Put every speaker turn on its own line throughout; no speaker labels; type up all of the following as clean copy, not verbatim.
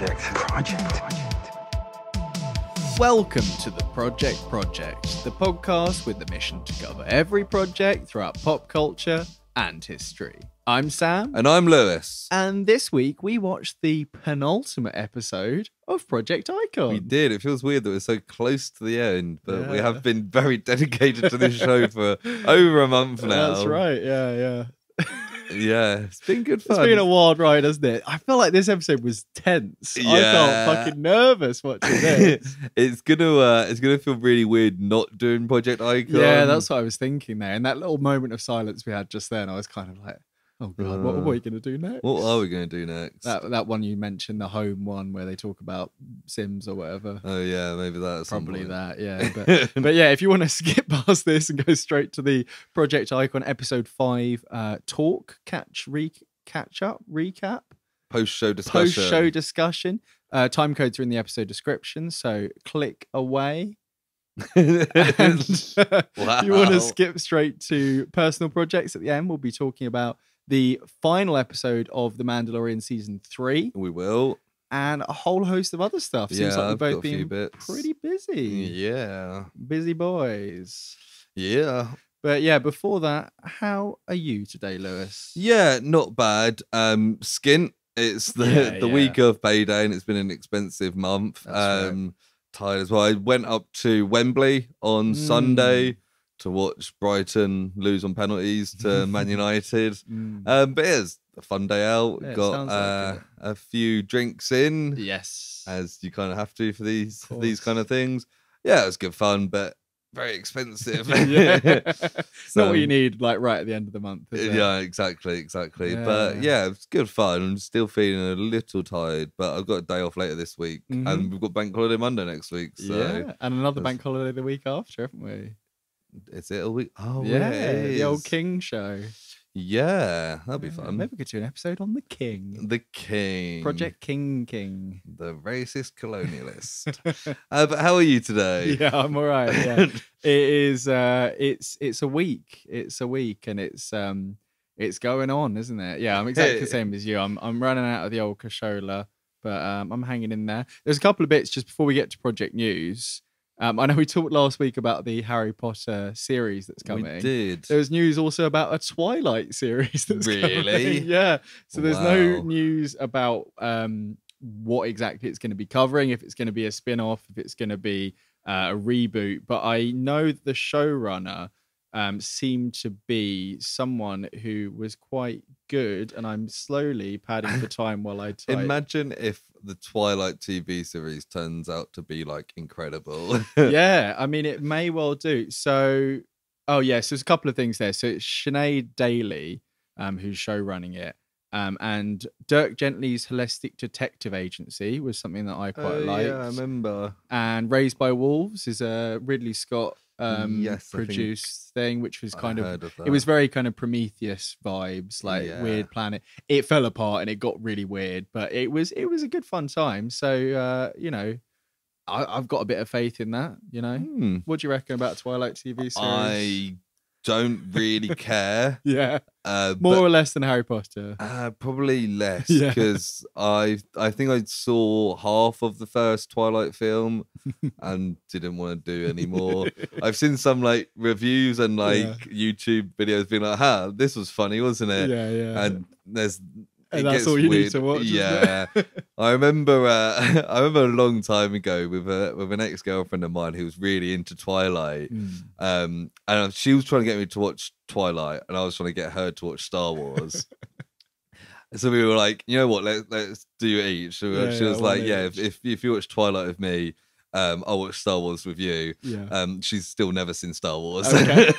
Welcome to the Project, the podcast with the mission to cover every project throughout pop culture and history. I'm Sam.
And I'm Lewis.
And this week we watched the penultimate episode of Project Icon.
We did. It feels weird that we're so close to the end, but we have been very dedicated to this show for over a month now.
That's right, yeah.
Yeah, it's been good fun.
It's been a wild ride, hasn't it? I feel like this episode was tense.
Yeah.
I felt fucking nervous watching this.
It's gonna feel really weird not doing Project Icon.
Yeah, that's what I was thinking there. And that little moment of silence we had just then, I was kind of like, oh god, what are we going to do next?
What are we going to do next?
That one you mentioned, the home one where they talk about Sims or whatever.
Oh yeah, maybe that's
probably that. Yeah, but yeah, if you want to skip past this and go straight to the Project Icon episode 5, Catchup recap,
post-show
discussion. Time codes are in the episode description, so click away.
Wow.
If you want to skip straight to personal projects at the end, we'll be talking about the final episode of The Mandalorian season 3.
We will.
And a whole host of other stuff. Seems like we've both been pretty busy.
Yeah.
Busy boys.
Yeah.
But yeah, before that, how are you today, Lewis?
Yeah, not bad. Skint. It's the week of payday and it's been an expensive month.
Right.
Tired as well. I went up to Wembley on Sunday to watch Brighton lose on penalties to Man United. But it was a fun day out.
Yeah,
got a few drinks in.
Yes.
As you kind of have to for these kind of things. Yeah, it was good fun, but very expensive.
It's not what you need like right at the end of the month, is it?
Yeah, exactly.
Yeah.
But yeah, it's good fun. I'm still feeling a little tired, but I've got a day off later this week, and we've got Bank Holiday Monday next week. So
yeah, and another bank holiday the week after, haven't we?
is it a week? Oh
yeah,
it is.
the old King show.
Yeah, that'll be fun.
Maybe we could do an episode on the King.
The King.
Project King.
The racist colonialist. But how are you today?
Yeah, I'm all right. Yeah. It is it's a week. It's a week and it's going on, isn't it? Yeah, I'm exactly the same as you. I'm running out of the old cashola, but I'm hanging in there. There's a couple of bits just before we get to project news. I know we talked last week about the Harry Potter series that's coming.
We did.
There was news also about a Twilight series that's coming. Yeah. So there's no news about what exactly it's going to be covering, if it's going to be a spin-off, if it's going to be a reboot. But I know that the showrunner seemed to be someone who was quite good, and I'm slowly padding for time while I type.
Imagine if the Twilight TV series turns out to be like incredible.
Yeah, I mean, it may well do. So, so there's a couple of things there. So it's Sinead Daly, who's show running it. And Dirk Gently's Holistic Detective Agency was something that I quite liked.
Yeah, I remember.
And Raised by Wolves is a Ridley Scott produced thing, which was kind of it was very kind of Prometheus vibes, like weird planet. It fell apart and it got really weird, but it was a good fun time. So I've got a bit of faith in that. What do you reckon about Twilight TV series?
I don't really care.
Yeah, more or less than Harry Potter.
Probably less, because I think I saw half of the first Twilight film and didn't want to do any more. I've seen some like reviews and like YouTube videos being like, this was funny, wasn't it?
Yeah.
And
that's all you need to watch.
Yeah, I remember a long time ago with an ex-girlfriend of mine who was really into Twilight, and she was trying to get me to watch Twilight, and I was trying to get her to watch Star Wars. So we were like, you know what, let's do each. So she was like, if you watch Twilight with me, I'll watch Star Wars with you.
Yeah.
She's still never seen Star Wars.
Okay.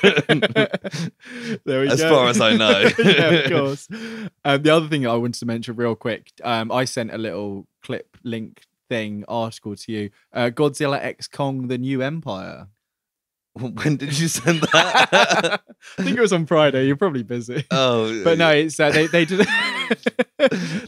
There we go.
As far as I know.
Yeah, of course. The other thing I wanted to mention real quick, I sent a little clip link thing article to you. Godzilla X Kong: The New Empire.
When did you send that?
I think it was on Friday. You're probably busy.
Oh,
but no, it's they did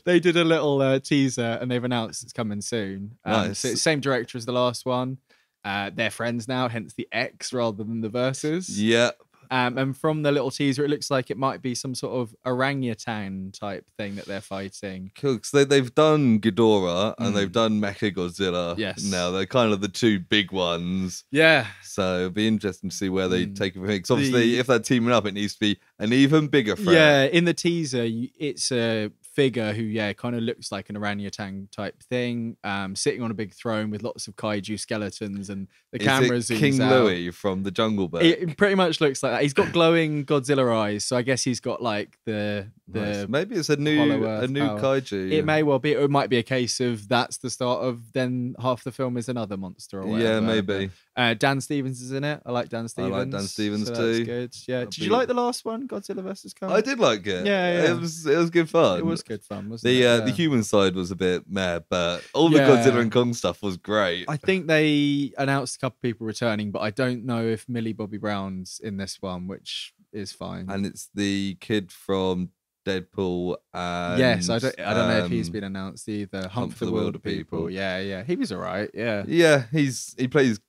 they did a little teaser and they've announced it's coming soon.
Nice.
So it's same director as the last one. They're friends now, hence the X rather than the verses.
Yep.
And from the little teaser, it looks like it might be some sort of orangutan type thing that they're fighting.
Cool, because they've done Ghidorah and they've done Mechagodzilla.
Yes.
Now they're kind of the two big ones.
Yeah.
So it'd be interesting to see where they take everything. Because obviously, if they're teaming up, it needs to be an even bigger threat.
Yeah, in the teaser, it's a figure who, kind of looks like an orangutan type thing, sitting on a big throne with lots of kaiju skeletons, and the camera zooms
King
out.
Louis from the Jungle Book?
It pretty much looks like that. He's got glowing Godzilla eyes, so I guess he's got like the
nice. Maybe it's a new
power.
kaiju.
It may well be. It might be a case of that's the start of then half the film is another monster or whatever.
Yeah, maybe.
Dan Stevens is in it. I like Dan Stevens.
I like Dan Stevens
so
too.
That's good. Yeah. Did you like the last one, Godzilla vs Kong?
I did like it.
Yeah.
It was good fun.
It was good fun, wasn't it?
The human side was a bit meh, but all the Godzilla and Kong stuff was great.
I think they announced a couple of people returning, but I don't know if Millie Bobby Brown's in this one, which is fine.
And it's the kid from Deadpool. And,
yes, I don't know if he's been announced either. Hunt for the Wilder People. Yeah. He was all right.
Yeah, he plays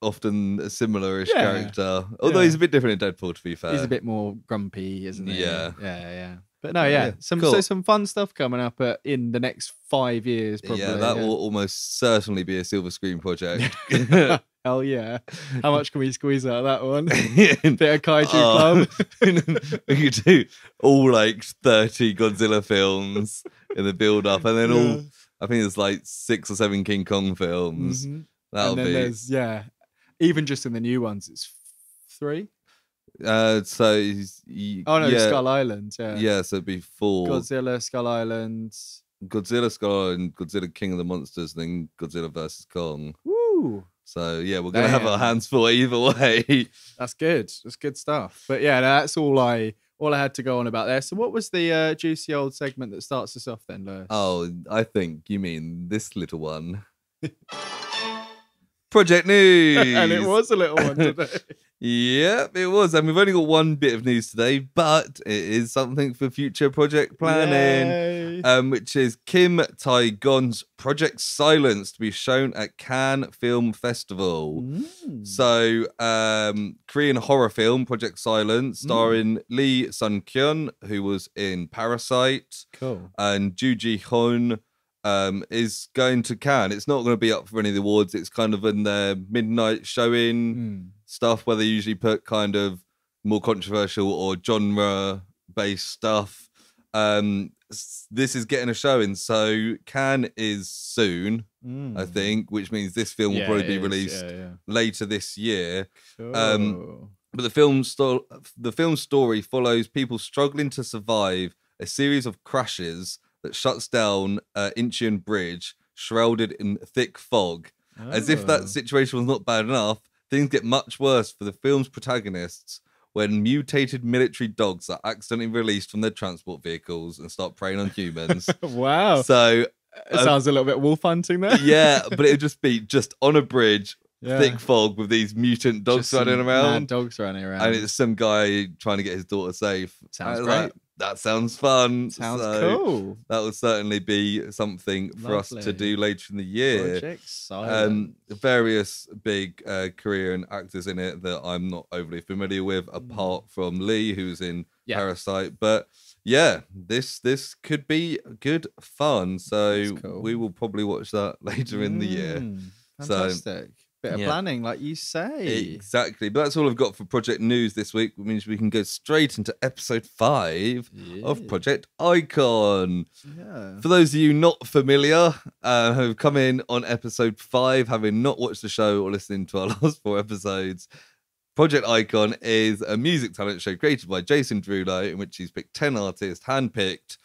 often a similar-ish character, although he's a bit different in Deadpool, to be fair.
He's a bit more grumpy, isn't he?
Yeah.
But no,
cool.
some fun stuff coming up in the next 5 years, probably.
Yeah, that will almost certainly be a silver screen project.
Hell yeah. How much can we squeeze out of that one? Bit of Kaiju Club.
We could do all like 30 Godzilla films in the build-up, and then I think there's like 6 or 7 King Kong films. That'll be...
there's, even just in the new ones, it's 3. Skull Island.
Yeah, so it'd be 4.
Godzilla, Skull Island,
Godzilla King of the Monsters, and then Godzilla versus Kong.
Woo!
So yeah, we're gonna have our hands full either way.
That's good. That's good stuff. But yeah, that's all I had to go on about there. So what was the juicy old segment that starts us off then, Lewis?
Oh, I think you mean this little one. Project news.
And it was a little one today.
Yep, it was. And we've only got one bit of news today, but it is something for future project planning, which is Kim Tae-gon's Project Silence to be shown at Cannes Film Festival. So, Korean horror film Project Silence, starring Lee Sun-kyun, who was in Parasite, and Joo Ji-hoon, is going to Cannes. It's not going to be up for any of the awards. It's kind of in their midnight showing stuff where they usually put kind of more controversial or genre-based stuff. This is getting a showing, so Cannes is soon, I think, which means this film will probably be released later this year. But the film story follows people struggling to survive a series of crashes that shuts down Incheon Bridge, shrouded in thick fog. As if that situation was not bad enough, things get much worse for the film's protagonists when mutated military dogs are accidentally released from their transport vehicles and start preying on humans.
Wow.
So
it sounds a little bit wolf hunting there.
Yeah, but it would just be on a bridge, thick fog with these mutant dogs running around.
Mad dogs running around.
And it's some guy trying to get his daughter safe.
Sounds great.
That sounds fun.
Sounds cool.
That would certainly be something for us to do later in the year.
Project Silence.
Various big Korean actors in it that I'm not overly familiar with, apart from Lee, who's in Parasite. But yeah, this could be good fun. So we will probably watch that later in the year.
Fantastic. Bit of planning, like you say.
Exactly. But that's all I've got for Project News this week, which means we can go straight into episode 5 of Project Icon. Yeah. For those of you not familiar, who've come in on episode 5, having not watched the show or listening to our last 4 episodes, Project Icon is a music talent show created by Jason Derulo, in which he's picked 10 artists, handpicked,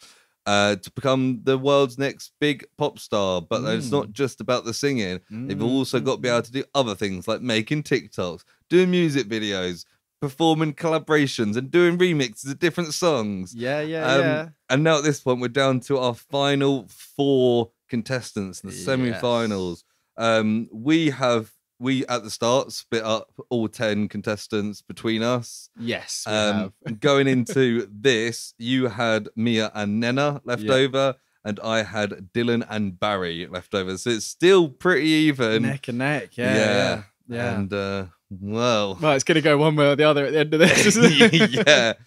to become the world's next big pop star. But it's not just about the singing. They've also got to be able to do other things like making TikToks, doing music videos, performing collaborations and doing remixes of different songs. And now at this point, we're down to our final 4 contestants, the semi-finals. We at the start split up all 10 contestants between us.
Yes, we have.
Going into this, you had Mia and Nena left over, and I had Dylan and Barry left over. So it's still pretty even.
Neck and neck, yeah. Yeah.
And well,
it's going to go one way or the other at the end of this, isn't it?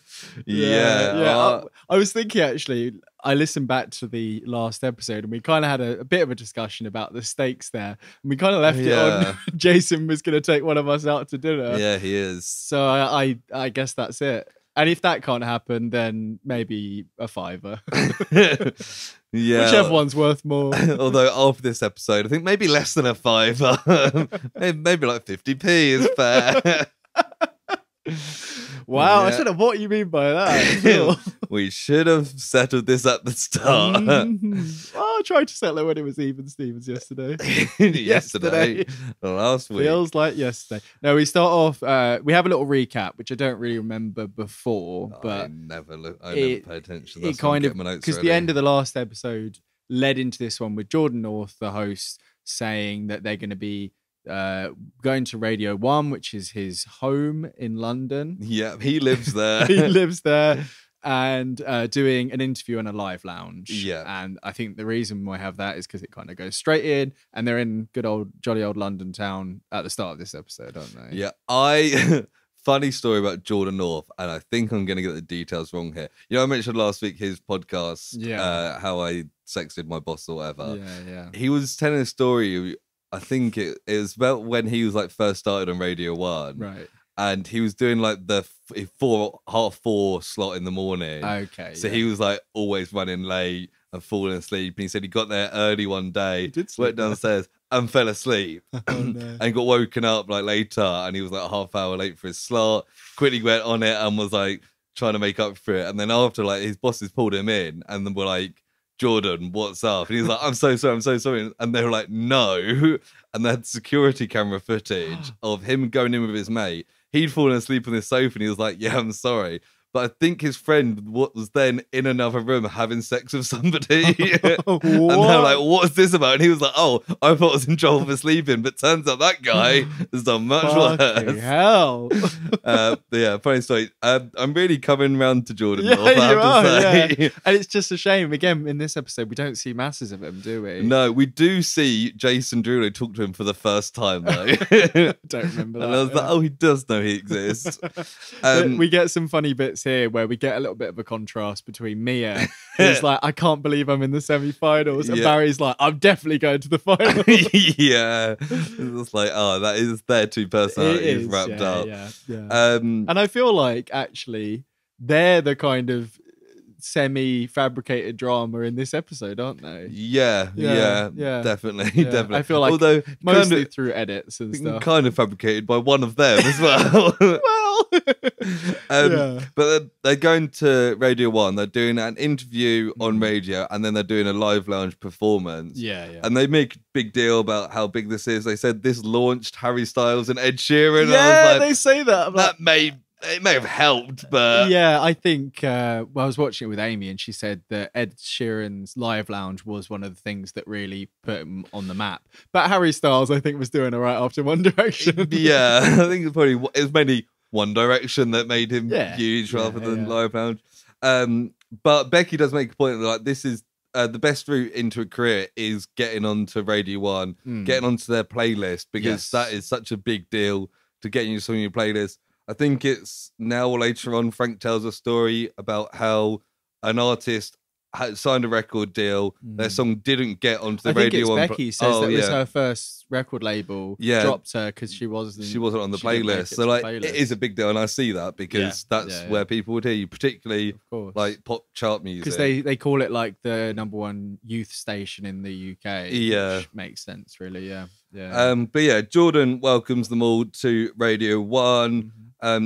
yeah.
I was thinking, actually, I listened back to the last episode and we kind of had a bit of a discussion about the stakes there. And we kind of left it on Jason was going to take one of us out to dinner.
Yeah, he is.
So I guess that's it. And if that can't happen, then maybe a $5.
Yeah,
whichever one's worth more.
Although after this episode, I think maybe less than a $5. maybe like 50p is fair.
Wow, I don't know what you mean by that.
We should have settled this at the start.
I tried to settle it when it was even Stevens yesterday.
yesterday. Last week.
Feels like yesterday. No, we start off, we have a little recap, which I don't really remember before, but
I never pay attention.
It kind of, because the end of the last episode led into this one with Jordan North, the host, saying that they're going to be going to Radio 1, which is his home in London.
Yeah, he lives there.
He lives there, and doing an interview in a live lounge.
Yeah.
And I think the reason why I have that is because it kind of goes straight in, and they're in good old jolly old London town at the start of this episode, aren't they?
Yeah, funny story about Jordan North, and I think I'm going to get the details wrong here. You know, I mentioned last week his podcast, how I sexted my boss or whatever.
Yeah.
He was telling a story. I think it was about when he was like first started on Radio 1.
Right.
And he was doing like the 4:30 slot in the morning.
Okay.
So he was like always running late and falling asleep. And he said he got there early one day, went downstairs and fell asleep.
No.
And got woken up like later, and he was like a half hour late for his slot. Quickly went on it and was like trying to make up for it. And then after, like, his bosses pulled him in and then were like, Jordan, what's up? And he was like, I'm so sorry. And they were like, no. And they had security camera footage of him going in with his mate. He'd fallen asleep on the sofa and he was like, yeah, I'm sorry. But I think his friend was then in another room having sex with somebody. And they're like, what's this about? And he was like, oh, I thought I was in trouble for sleeping. But turns out that guy has done much worse.
Hell.
But yeah, funny story. I'm really coming round to Jordan.
Yeah,
North, I have to say.
Yeah. And it's just a shame. Again, in this episode, we don't see masses of him, do we?
No, we do see Jason Derulo talk to him for the first time, though.
Don't remember that.
And I was like, oh, he does know he exists.
We get some funny bits here where we get a little bit of a contrast between Mia, who's like, I can't believe I'm in the semi-finals, and Barry's like, I'm definitely going to the final.
Yeah, it's like, oh, that is their two personalities wrapped up.
Yeah. And I feel like actually they're the kind of semi-fabricated drama in this episode, aren't they?
Yeah, definitely.
I feel like, although mostly through edits and stuff,
kind of fabricated by one of them as well. But they're going to Radio 1. They're doing an interview on radio, and then they're doing a live lounge performance.
Yeah.
And they make a big deal about how big this is. They said this launched Harry Styles and Ed Sheeran.
Yeah,
and I was like,
they say that.
It may have helped, but
yeah, I think I was watching it with Amy, and she said that Ed Sheeran's live lounge was one of the things that really put him on the map. But Harry Styles, I think, was doing all right after One Direction.
Yeah, I think it was mainly One Direction that made him huge rather than live lounge. But Becky does make a point that, like, this is the best route into a career is getting onto Radio 1, getting onto their playlist, because that is such a big deal to get you on your playlist. I think it's now or later on, Frank tells a story about how an artist had signed a record deal. Their song didn't get onto the radio.
Becky says that was her first record label. Dropped her because she wasn't
on the playlist. So like, it is a big deal, and I see that because that's where people would hear you, particularly like pop chart music,
because they call it like the #1 youth station in the UK. Which makes sense, really. But
yeah, Jordan welcomes them all to Radio 1.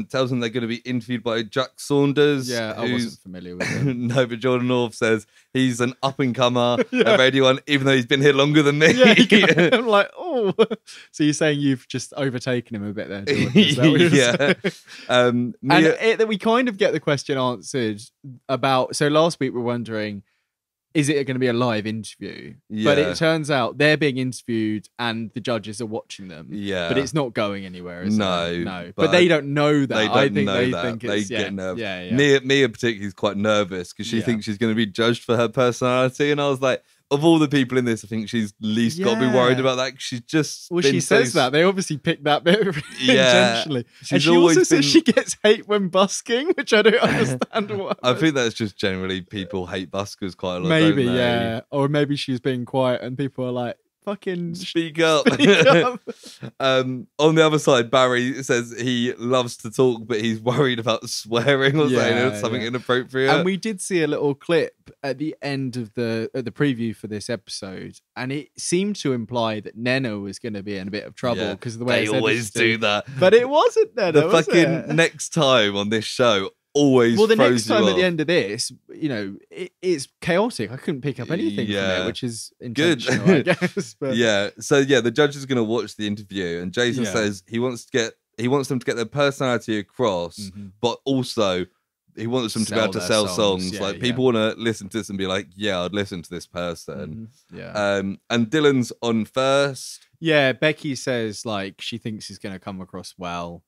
Tells them they're going to be interviewed by Jack Saunders.
Yeah, I wasn't familiar with him.
No, but Jordan North says he's an up-and-comer at Radio 1, even though he's been here longer than me.
Yeah, I'm like, oh. So you're saying you've just overtaken him a bit there, Jordan? Is that what you're saying? And we kind of get the question answered about... So last week we were wondering, is it going to be a live interview? But it turns out they're being interviewed and the judges are watching them. But it's not going anywhere, is it? No. But they don't know that. I think they think it's...
They get nervous. Mia particularly is quite nervous because she thinks she's going to be judged for her personality. And I was like, of all the people in this, I think she's least got to be worried about that. 'Cause she's just
she says that they obviously picked that bit intentionally. And she also says she gets hate when busking, which I don't understand.
I think that's just generally people hate buskers quite a lot.
Maybe,
don't they?
yeah, or maybe she's being quiet and people are like, fucking
speak up. On the other side, Barry says he loves to talk, but he's worried about swearing or saying something inappropriate.
And we did see a little clip at the end of the preview for this episode, and it seemed to imply that Neno was going to be in a bit of trouble because of the way
they always do that.
But it wasn't Neno.
The fucking next time on this show. Always
the next time
off.
At the end of this, you know, it's chaotic. I couldn't pick up anything from it, which is intentional,
good.
I guess. But...
Yeah. So the judge is going to watch the interview, and Jason says he wants them to get their personality across, but also he wants them to be able to sell songs. Yeah, like people want to listen to this and be like, yeah, I'd listen to this person. And Dylan's on first.
Yeah, Becky says like she thinks he's going to come across well.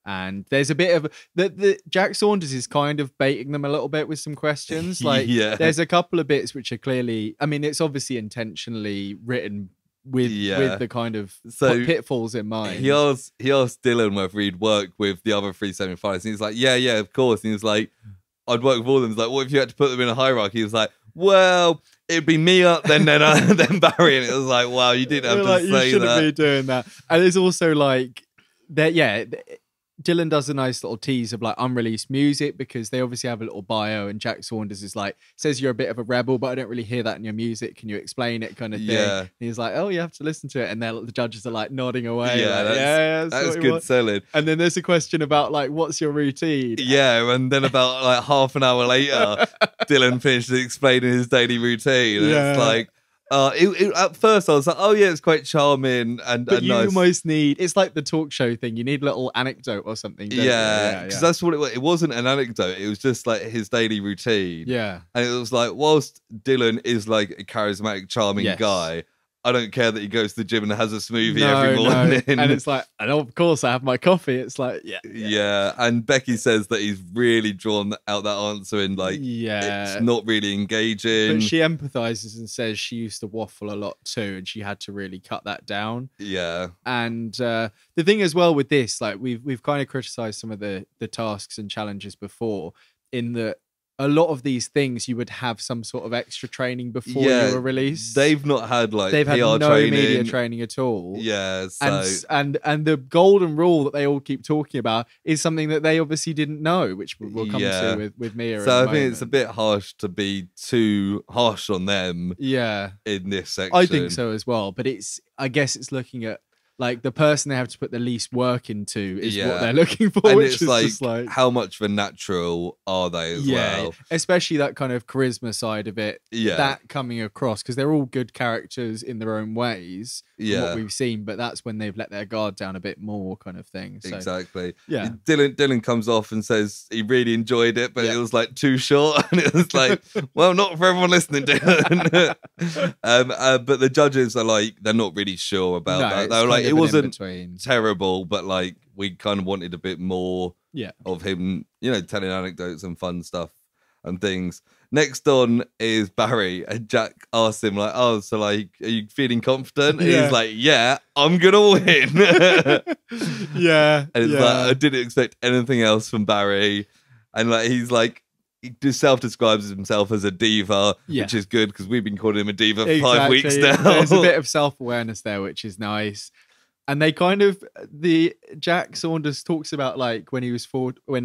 And there's a bit of the Jack Saunders is kind of baiting them a little bit with some questions. Like there's a couple of bits which are clearly, I mean, it's obviously intentionally written with the kind of pitfalls in mind.
He asked Dylan whether he'd work with the other 3 semi-finalists. And he's like, yeah, of course. And he's like, I'd work with all of them. He's like, what if you had to put them in a hierarchy? He was like, well, it'd be me up, then then Barry. And it was like, wow, you didn't have to say that. You shouldn't
be doing that. And it's also like that, Dylan does a nice little tease of like unreleased music because they obviously have a little bio, and Jack Saunders is like, says you're a bit of a rebel, but I don't really hear that in your music. Can you explain it, kind of thing? Yeah. And he's like, oh, you have to listen to it. And then the judges are like nodding away.
Yeah,
like,
that's good selling.
And then there's a question about like, what's your routine?
Yeah, and then about like half an hour later, Dylan finishes explaining his daily routine. And it's like, at first I was like, oh yeah, it's quite charming but
you
nice.
Almost need, it's like the talk show thing, you need a little anecdote or something,
because that's what it wasn't an anecdote, it was just like his daily routine. And it was like, whilst Dylan is like a charismatic, charming guy, I don't care that he goes to the gym and has a smoothie every morning.
And it's like, and of course I have my coffee. It's like,
And Becky says that he's really drawn out that answer and like, it's not really engaging.
But she empathizes and says she used to waffle a lot too, and she had to really cut that down. And the thing as well with this, like we've kind of criticized some of the tasks and challenges before, in that a lot of these things you would have some sort of extra training before you were released.
They've not had like
they've had no
training.
Media training at all.
So.
And the golden rule that they all keep talking about is something that they obviously didn't know, which we'll come to with Mia.
So I think it's a bit harsh to be too harsh on them. In this section,
I think so as well. But I guess it's looking at like the person they have to put the least work into is what they're looking for.
And
which
it's
is
like,
just like,
how much of a natural are they as well?
Especially that kind of charisma side of it. That coming across, because they're all good characters in their own ways. From what we've seen, but that's when they've let their guard down a bit more, kind of thing. So,
exactly. Dylan comes off and says he really enjoyed it, but it was like too short, and it was like, well, not for everyone listening, Dylan. But the judges are like, they're not really sure about that. They're like, it wasn't terrible, but like we kind of wanted a bit more of him, you know, telling anecdotes and fun stuff and things. Next on is Barry, and Jack asks him like, oh, so like, are you feeling confident? And he's like, yeah, I'm gonna win. And it's like, I didn't expect anything else from Barry. And like, he's like, he just self-describes himself as a diva, which is good because we've been calling him a diva for 5 weeks now.
There's a bit of self-awareness there, which is nice. And they kind of, Jack Saunders talks about like when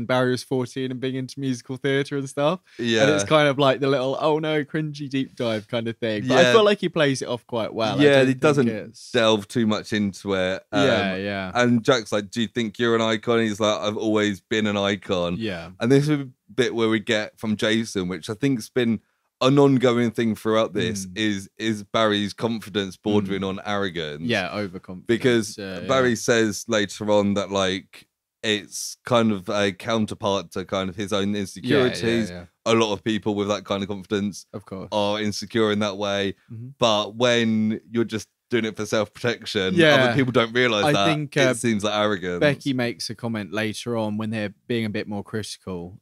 Barry was 14 and being into musical theatre and stuff. And it's kind of like the little, oh no, cringy deep dive kind of thing. But I feel like he plays it off quite well.
He doesn't delve too much into it. And Jack's like, do you think you're an icon? He's like, I've always been an icon. And this is a bit where we get from Jason, which I think's been an ongoing thing throughout this, is Barry's confidence bordering on arrogance.
Overconfidence.
Because Barry says later on that like it's kind of a counterpart to kind of his own insecurities. A lot of people with that kind of confidence,
of course,
are insecure in that way. But when you're just doing it for self-protection, other people don't realise that. I think it seems like arrogance.
Becky makes a comment later on when they're being a bit more critical.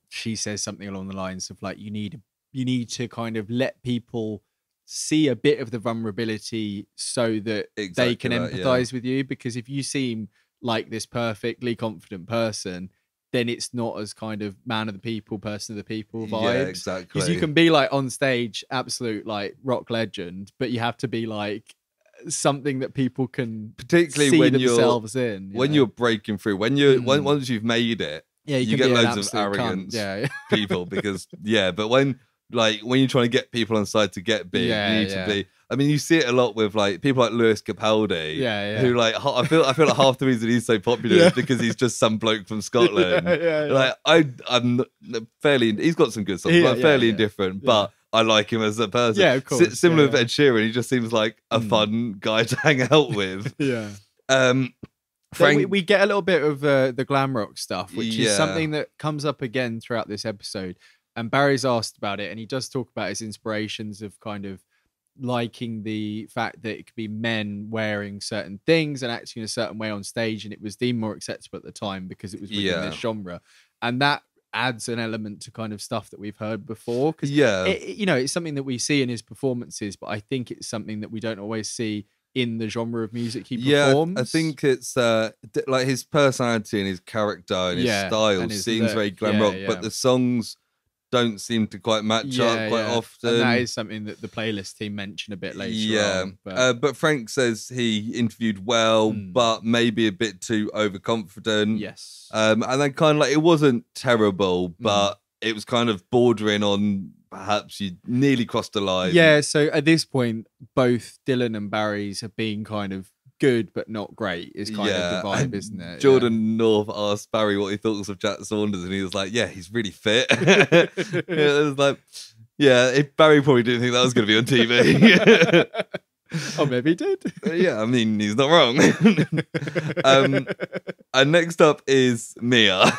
She says something along the lines of like, you need to kind of let people see a bit of the vulnerability so that they can empathize with you. Because if you seem like this perfectly confident person, then it's not as kind of man of the people, person of the people vibes.
Yeah, exactly.
Because you can be like on stage, absolute like rock legend, but you have to be like something that people can
particularly
see
when
themselves in.
When you're breaking through, when you're once you've made it, you get loads of arrogant people because but when you're trying to get people on side to get big, you need to be. I mean, you see it a lot with like people like Lewis Capaldi, who like I feel like half the reason he's so popular is because he's just some bloke from Scotland. Like I'm fairly, he's got some good songs, but I'm fairly indifferent, but I like him as a person.
Yeah, of course.
Similar with Ed Sheeran, he just seems like a fun guy to hang out with.
Frank, we get a little bit of the glam rock stuff, which is something that comes up again throughout this episode. And Barry's asked about it, and he does talk about his inspirations of kind of liking the fact that it could be men wearing certain things and acting in a certain way on stage, and it was deemed more acceptable at the time because it was within this genre. And that adds an element to kind of stuff that we've heard before. Because, it's something that we see in his performances, but I think it's something that we don't always see in the genre of music he performs.
I think it's like his personality and his character and his style and seems very glam rock, but the songs don't seem to quite match up quite often.
And that is something that the playlist team mention a bit later on.
But Frank says he interviewed well, but maybe a bit too overconfident.
Yes.
And then kind of like, it wasn't terrible, but it was kind of bordering on perhaps you nearly crossed the line.
Yeah, so at this point, both Dylan and Barry's have been kind of good but not great is kind of the vibe, isn't it?
Jordan North asked Barry what he thought of Jack Saunders, and he was like, he's really fit. It was like, Barry probably didn't think that was going to be on TV.
Oh, maybe he did.
I mean, he's not wrong. And next up is Mia.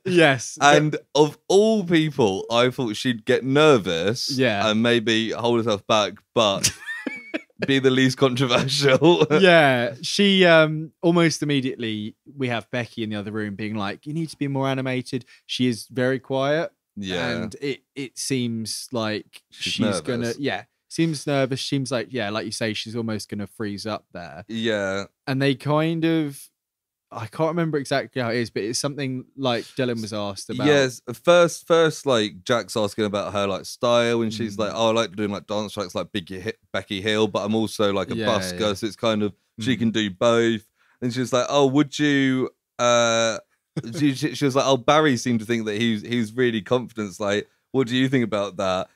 Yes.
And of all people, I thought she'd get nervous and maybe hold herself back, but be the least controversial.
She almost immediately, we have Becky in the other room being like, you need to be more animated. She is very quiet. And it seems like she's gonna seems nervous. Seems like like you say, she's almost gonna freeze up there. And they kind of, I can't remember exactly how it is, but it's something like Dylan was asked about.
Yes, first, like Jack's asking about her like style, and she's like, "Oh, I like doing like dance tracks like Becky Hill, but I'm also like a busker, so it's kind of she can do both." And she's like, "Oh, would you?" She was like, "Oh, Barry seemed to think that he's really confident. It's like, what do you think about that?"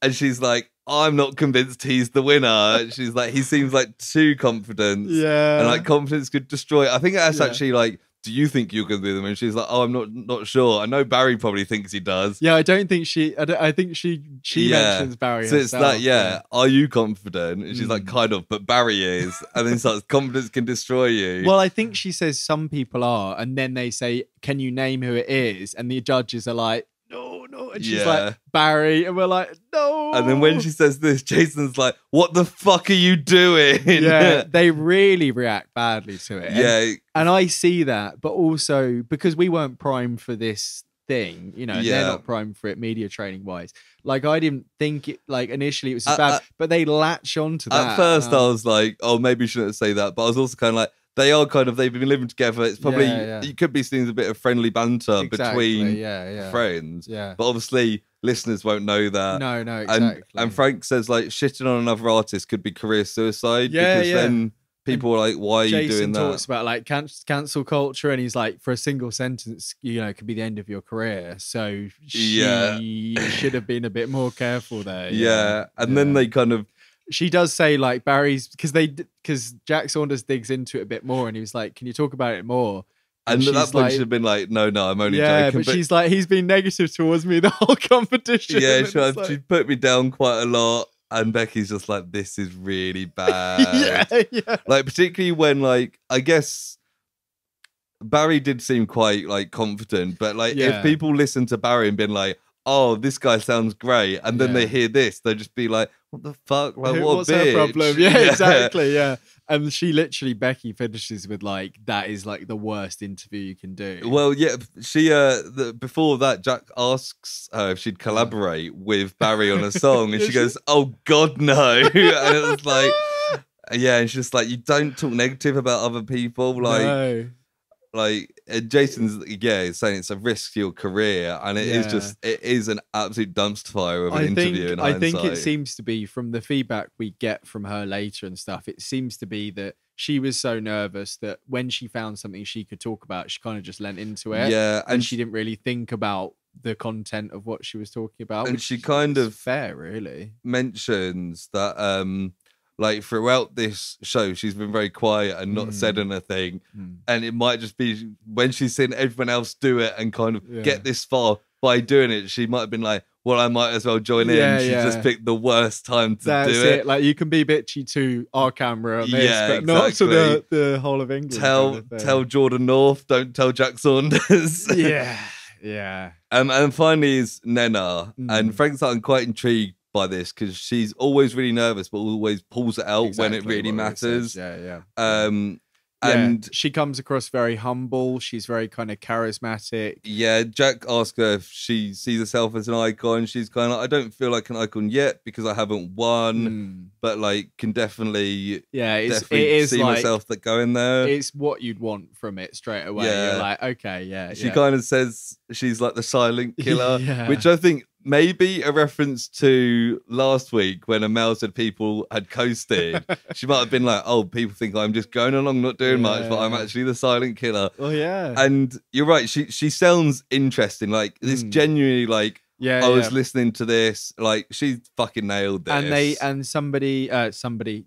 And she's like, I'm not convinced he's the winner. She's like, he seems like too confident.
And
like confidence could destroy. I think that's actually like, do you think you're going to be the winner? And she's like, oh, I'm not sure. I know Barry probably thinks he does.
I don't think I think she mentions Barry
so
herself.
It's that, are you confident? And she's like, kind of, but Barry is. And then starts, confidence can destroy you.
Well, I think she says some people are. And then they say, can you name who it is? And the judges are like, no. And she's like, Barry. And we're like, no.
And then when she says this, Jason's like, what the fuck are you doing?
They really react badly to it. And I see that, but also because we weren't primed for this thing, they're not primed for it media training wise. Like, I didn't think it, like, initially it was bad, but they latch onto that.
At first I was like, oh, maybe you shouldn't say that. But I was also kind of like, they've been living together. It's probably, you could be seeing a bit of friendly banter between friends. But obviously, listeners won't know that.
No, exactly.
And Frank says, like, shitting on another artist could be career suicide. Because then people are like, why are you doing that?
Jason talks about, like, cancel culture, and he's like, for a single sentence, it could be the end of your carear. So she should have been a bit more careful there.
And then they kind of,
she does say, like, Barry's, because Jack Saunders digs into it a bit more, and he was like, can you talk about it more?
And at that point, she'd have been like, no, I'm only joking.
Yeah, but she's like, he's been negative towards me the whole competition.
Yeah, she put me down quite a lot. And Becky's just like, this is really bad. Like, particularly when, like, I guess Barry did seem quite, like, confident. But, like, if people listen to Barry and been like, oh, this guy sounds great, and then they hear this, they'll just be like, what the fuck? Like, what
what's her problem? Exactly. And she literally, Becky finishes with like, that is like the worst interview you can do.
Well, yeah, she before that, Jack asks her if she'd collaborate with Barry on a song, and she goes, "Oh God, no!" And it was like, yeah, and she's just like, you don't talk negative about other people, like. No. Like Jason's, saying it's a risk to your career, and it is an absolute dumpster fire of an interview. I
think it seems to be, from the feedback we get from her later and stuff, it seems to be that she was so nervous that when she found something she could talk about, she kind of just lent into it.
Yeah,
and she didn't really think about the content of what she was talking about.
And she kind of
fair, really,
mentions that like throughout this show, she's been very quiet and not said anything. And it might just be when she's seen everyone else do it and kind of get this far by doing it, she might have been like, well, I might as well join in. She just picked the worst time to do it.
Like, you can be bitchy to our camera on this, but not to the whole of England.
Tell Jordan North, don't tell Jack Saunders.
Yeah.
And finally is Nena. And Frank's like, I'm quite intrigued by this because she's always really nervous but always pulls it out when it really matters.
And she comes across very humble. She's very kind of charismatic.
Jack asks her if she sees herself as an icon. She's kind of like, I don't feel like an icon yet because I haven't won, but like can definitely see like, myself that going there.
It's what you'd want from it straight away. You're like, okay,
she kind of says she's like the silent killer, which I think maybe a reference to last week when Amel said people had coasted. She might have been like, oh, people think I'm just going along not doing much, but I'm actually the silent killer.
Oh yeah.
And you're right, she sounds interesting. Like this genuinely like I was listening to this, like she fucking nailed this.
And somebody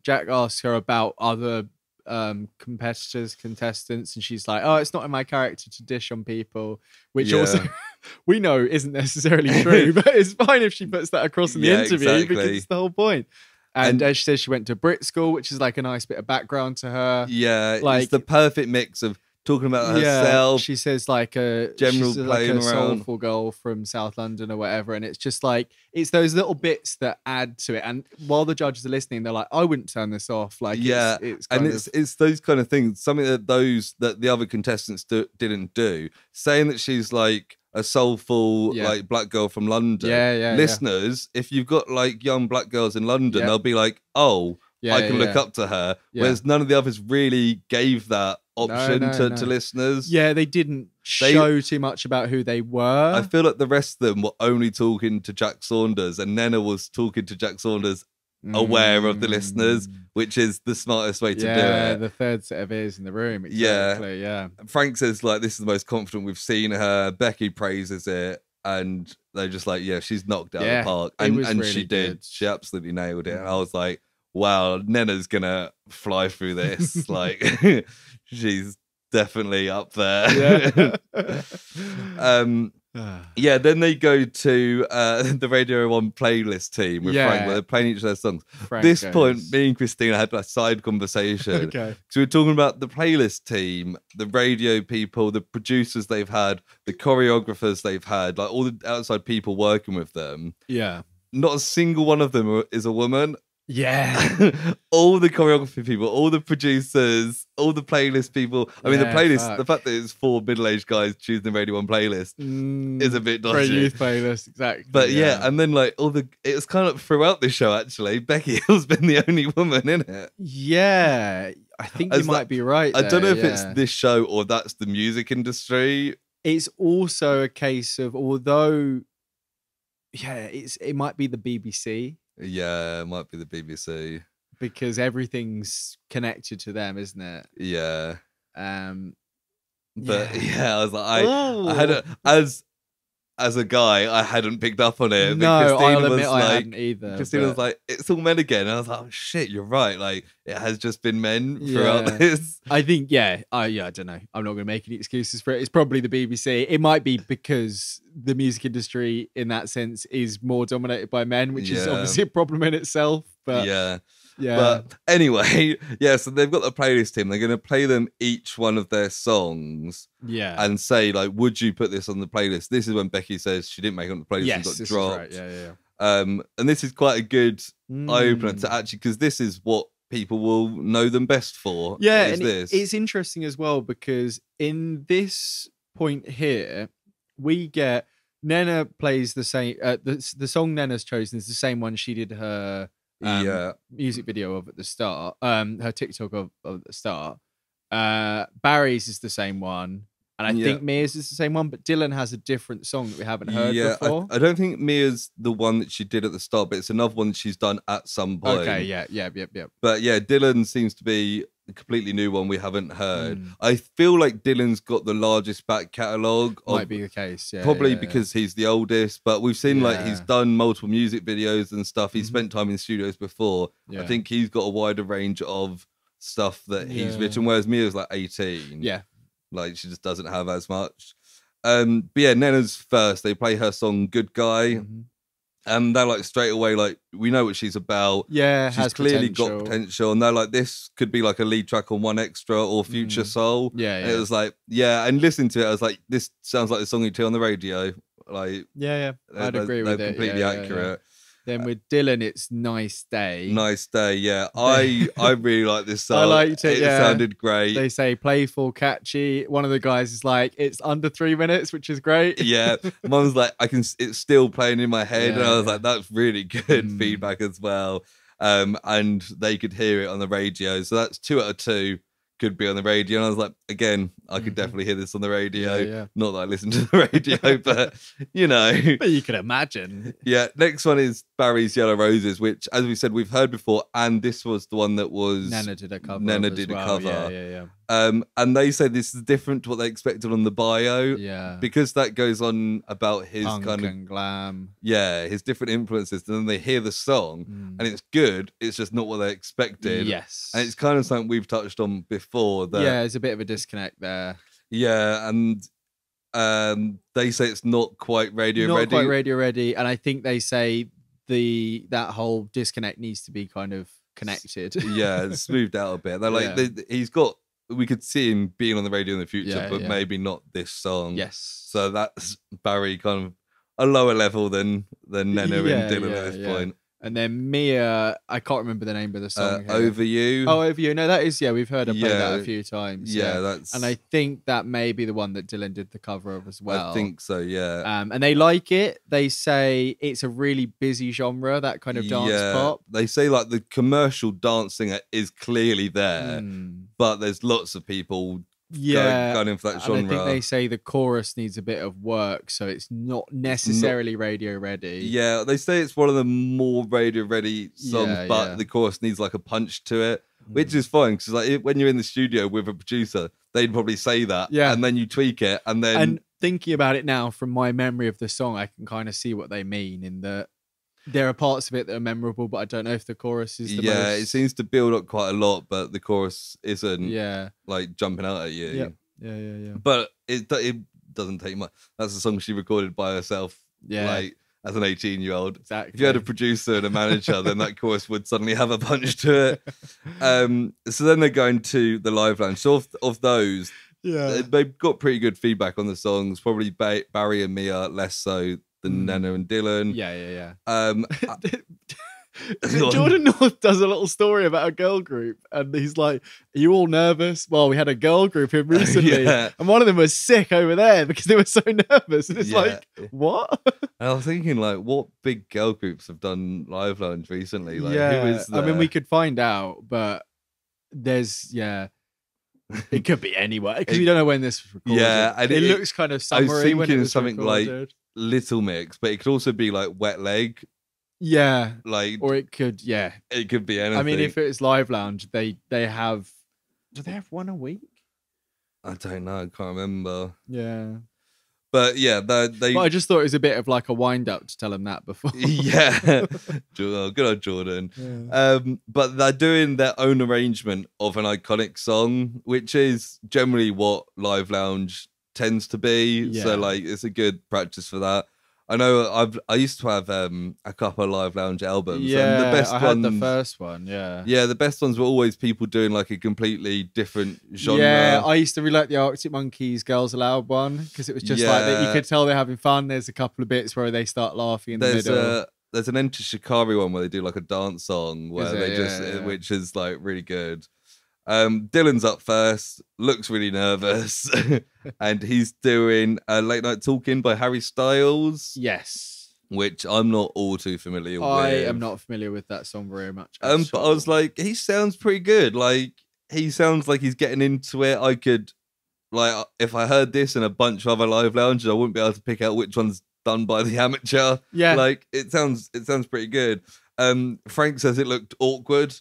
Jack asks her about other contestants, and she's like, oh, it's not in my character to dish on people, which also we know isn't necessarily true, but it's fine if she puts that across in the interview because it's the whole point. And she says she went to Brit school, which is like a nice bit of background to her.
Like, it's the perfect mix of talking about herself.
She says like a
general playing
like a soulful girl from South London or whatever, and it's just like it's those little bits that add to it. And while the judges are listening, they're like, I wouldn't turn this off. Like
it's those kind of things, something that the other contestants didn't do, saying that she's like a soulful like black girl from London. Listeners, if you've got like young black girls in London, they'll be like, oh, I can look up to her. Whereas none of the others really gave that option to listeners.
They didn't show too much about who they were.
I feel like the rest of them were only talking to Jack Saunders, and Nena was talking to Jack Saunders aware of the listeners, which is the smartest way to do it.
The third set of ears in the room. Exactly.
Frank says like, this is the most confident we've seen her. Becky praises it, and they're just like, she's knocked out of the park. And really she did. Good. She absolutely nailed it. And I was like, wow, Nena's gonna fly through this. Like, she's definitely up there. Then they go to the Radio 1 playlist team with Frank, where they're playing each of their songs. This point, me and Christina had a side conversation. So we were talking about the playlist team, the radio people, the producers they've had, the choreographers they've had, like all the outside people working with them. Not a single one of them is a woman. All the choreography people, all the producers, all the playlist people. I mean, the playlist, the fact that it's 4 middle-aged guys choosing the Radio 1 playlist is a bit dodgy.
For a youth playlist, exactly.
But and then like it was kind of throughout this show actually, Becky Hill's been the only woman in it.
I think you might be right there.
I don't know if it's this show or that's the music industry.
It's also a case of, although it might be the BBC.
It might be the BBC.
Because everything's connected to them, isn't it?
I was like, I had as a guy, I hadn't picked up on it.
No, I'll admit I hadn't either.
Christina was like, it's all men again. And I was like, oh shit, you're right. Like, it has just been men throughout this.
I think, I don't know. I'm not going to make any excuses for it. It's probably the BBC. It might be because the music industry, in that sense, is more dominated by men, which is obviously a problem in itself. But
But anyway, so they've got the playlist team. They're going to play them each one of their songs. And say, like, would you put this on the playlist? This is when Becky says she didn't make it on the playlist and got dropped.
Right.
And this is quite a good eye opener to actually, because this is what people will know them best for.
Yeah,
is
and
this.
It's interesting as well because in this point here, we get Nena plays the same. The song Nena's chosen is the same one she did her music video of at the start. Her TikTok of at the start. Barry's is the same one. And I think Mia's is the same one, but Dylan has a different song that we haven't heard before.
I don't think Mia's the one that she did at the start, but it's another one that she's done at some point.
Okay, yeah.
But yeah, Dylan seems to be a completely new one we haven't heard. I feel like Dylan's got the largest back catalogue.
Might be the case, yeah.
Probably because he's the oldest, but we've seen like he's done multiple music videos and stuff. He's spent time in studios before. I think he's got a wider range of stuff that he's written, whereas Mia's like 18.
Yeah.
Like she just doesn't have as much. But yeah, Nena's first. They play her song "Good Guy," and they're like straight away like we know what she's about.
Yeah,
she's clearly got potential, and they're like this could be like a lead track on One Extra or Future Soul.
Yeah,
and it was like and listening to it, I was like, this sounds like the song you'd hear on the radio. Like
I'd agree with it.
Completely accurate.
Then with Dylan, it's Nice Day.
Nice Day, yeah. I really like this song.
I liked it,
It sounded great.
They say playful, catchy. One of the guys is like, it's under 3 minutes, which is great.
Yeah. Mum's like, it's still playing in my head. And I was like, that's really good feedback as well. And they could hear it on the radio. So that's 2 out of 2 could be on the radio. And I was like, again, I could definitely hear this on the radio.
Yeah.
Not that I listen to the radio, but you know.
But you can imagine.
Yeah. Next one is Barry's Yellow Roses, which, as we said, we've heard before. And this was the one that was
Nena did a cover.
Yeah. And they say this is different to what they expected on the bio.
Yeah.
Because that goes on about his
Punk
kind of
and glam.
Yeah, his different influences. And then they hear the song and it's good. It's just not what they expected.
Yes.
And it's kind of something we've touched on before. That,
there's a bit of a disconnect there.
Yeah, and they say it's not quite radio ready.
Not quite radio ready. And I think they say that whole disconnect needs to be kind of connected.
Yeah, it's smoothed out a bit. They're like, he's got, we could see him being on the radio in the future, but maybe not this song.
Yes.
So that's Barry kind of a lower level than Nena and Dylan at this point.
And then Mia, I can't remember the name of the song.
Over You.
Oh, Over You. No, that is, we've heard her play that a few times.
Yeah, that's...
And I think that may be the one that Dylan did the cover of as well.
I think so, yeah.
And they like it. They say it's a really busy genre, that kind of dance pop.
They say like the commercial dance singer is clearly there, but there's lots of people going in for that genre.
And I think they say the chorus needs a bit of work, so it's not necessarily radio ready.
Yeah, they say it's one of the more radio ready songs, but the chorus needs like a punch to it, which is fine because like when you're in the studio with a producer, they'd probably say that, and then you tweak it, and then.
And thinking about it now, from my memory of the song, I can kind of see what they mean in that. There are parts of it that are memorable, but I don't know if the chorus is the most...
it seems to build up quite a lot, but the chorus isn't like jumping out at you.
Yeah.
But it doesn't take much. That's a song she recorded by herself, like as an 18-year-old.
Exactly.
If you had a producer and a manager, then that chorus would suddenly have a punch to it. So then they're going to the live lounge. So of those, they've got pretty good feedback on the songs. Probably Barry and Mia less so than Nena and Dylan.
Yeah.
Jordan
North does a little story about a girl group, and he's like, "Are you all nervous?" Well, we had a girl group here recently, and one of them was sick over there because they were so nervous. And it's like, what?
And I was thinking, like, what big girl groups have done Live Lounge recently? Like, who is
I mean, we could find out, but there's it could be anywhere because we don't know when this was recorded.
Yeah, and
it looks kind of summery.
I was thinking
when it was
something
recorded.
like Little Mix, but it could also be like Wet Leg.
Yeah,
like,
or it could,
it could be anything.
I mean, if it's Live Lounge, they have. Do they have one a week?
I don't know. I can't remember.
Yeah,
but yeah, they.
But I just thought it was a bit of like a wind up to tell them that before.
Yeah, good old Jordan. Yeah. But they're doing their own arrangement of an iconic song, which is generally what Live Lounge tends to be.
Yeah.
So like, it's a good practice for that. I know I used to have a couple of Live Lounge albums.
Yeah,
and the best
I had the first one. Yeah,
the best ones were always people doing like a completely different genre.
Yeah, I used to really like the Arctic Monkeys "Girls Aloud" one because it was just like that. You could tell they're having fun. There's a couple of bits where they start laughing in the middle.
there's an Enter Shikari one where they do like a dance song where which is like really good. Dylan's up first, looks really nervous, and he's doing Late Night Talking by Harry Styles.
Yes.
Which I'm not all too familiar with.
I am not familiar with that song very much.
But I was like, he sounds pretty good. Like, he sounds like he's getting into it. I could, like, if I heard this in a bunch of other live lounges, I wouldn't be able to pick out which one's done by the amateur.
Yeah.
Like, it sounds pretty good. Frank says it looked awkward.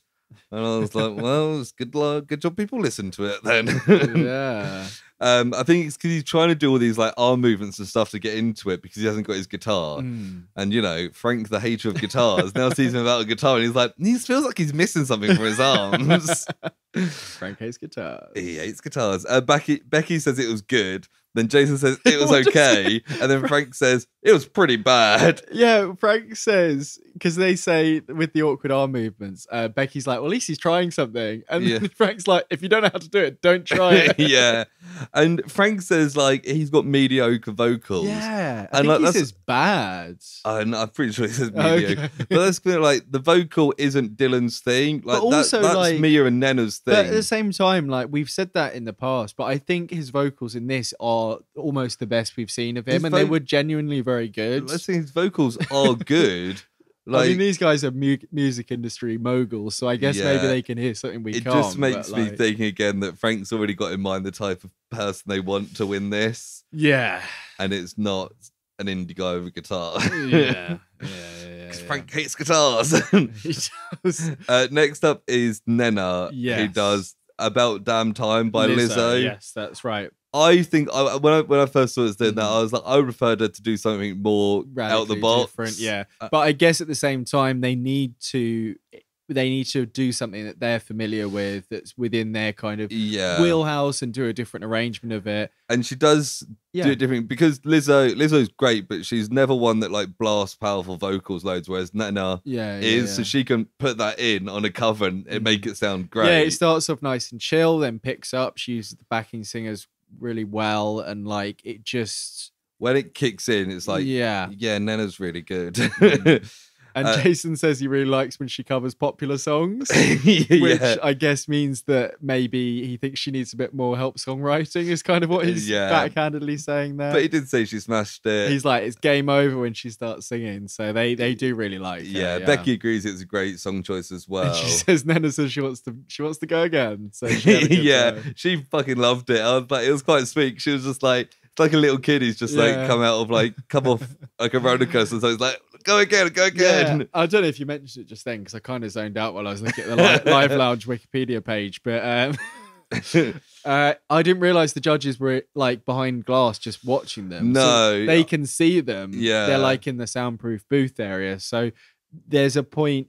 And I was like, well, it's good job people listen to it then.
Yeah.
I think it's because he's trying to do all these like arm movements and stuff to get into it because he hasn't got his guitar. And you know, Frank, the hater of guitars, now sees him without a guitar and he's like, he feels like he's missing something from his arms.
Frank hates guitars.
He hates guitars. Becky says it was good. Then Jason says it was okay. And then Frank says it was pretty bad.
Yeah, Frank says, because they say with the awkward arm movements, Becky's like, well, at least he's trying something. And then Frank's like, if you don't know how to do it, don't try it.
Yeah. And Frank says, like, he's got mediocre vocals.
Yeah. I think he says bad.
I'm pretty sure he says mediocre. Okay. But that's kind of like, the vocal isn't Dylan's thing. Like, but also, that's like, Mia and Nena's thing.
But at the same time, like, we've said that in the past, but I think his vocals in this are almost the best we've seen of him, and they were genuinely very good.
Let's say his vocals are good.
Like, I mean, these guys are music industry moguls, so I guess maybe they can hear something we can't.
It just makes me think again that Frank's already got in mind the type of person they want to win this.
Yeah.
And it's not an indie guy with a guitar.
Yeah.
Because Frank hates guitars.
He does.
Next up is Nena, who does About Damn Time by Lizzo.
Yes, that's right.
I think when I first saw it doing that, I was like, I preferred her to do something more out the box.
Different, yeah. But I guess at the same time, they need to do something that they're familiar with, that's within their kind of wheelhouse, and do a different arrangement of it. And
she does do it different because Lizzo's great, but she's never one that like blasts powerful vocals loads, whereas Nena is. So she can put that in on a cover and make it sound great.
Yeah, it starts off nice and chill, then picks up. She uses the backing singers really well, and like it just,
when it kicks in, it's like Nena's really good.
And Jason says he really likes when she covers popular songs, which I guess means that maybe he thinks she needs a bit more help songwriting, is kind of what he's backhandedly saying there.
But he did say she smashed it.
He's like, it's game over when she starts singing. So they do really like her.
Becky agrees it's a great song choice as well.
And she says Nena says she wants to go again. So she
she fucking loved it. I was like, it was quite sweet. She was just like, it's like a little kid who's just like come off like a roller coaster. So it's like, go again.
Yeah. I don't know if you mentioned it just then, because I kind of zoned out while I was looking at the Live Lounge Wikipedia page. But I didn't realize the judges were like behind glass just watching them.
No.
So they can see them.
Yeah.
They're like in the soundproof booth area. So there's a point.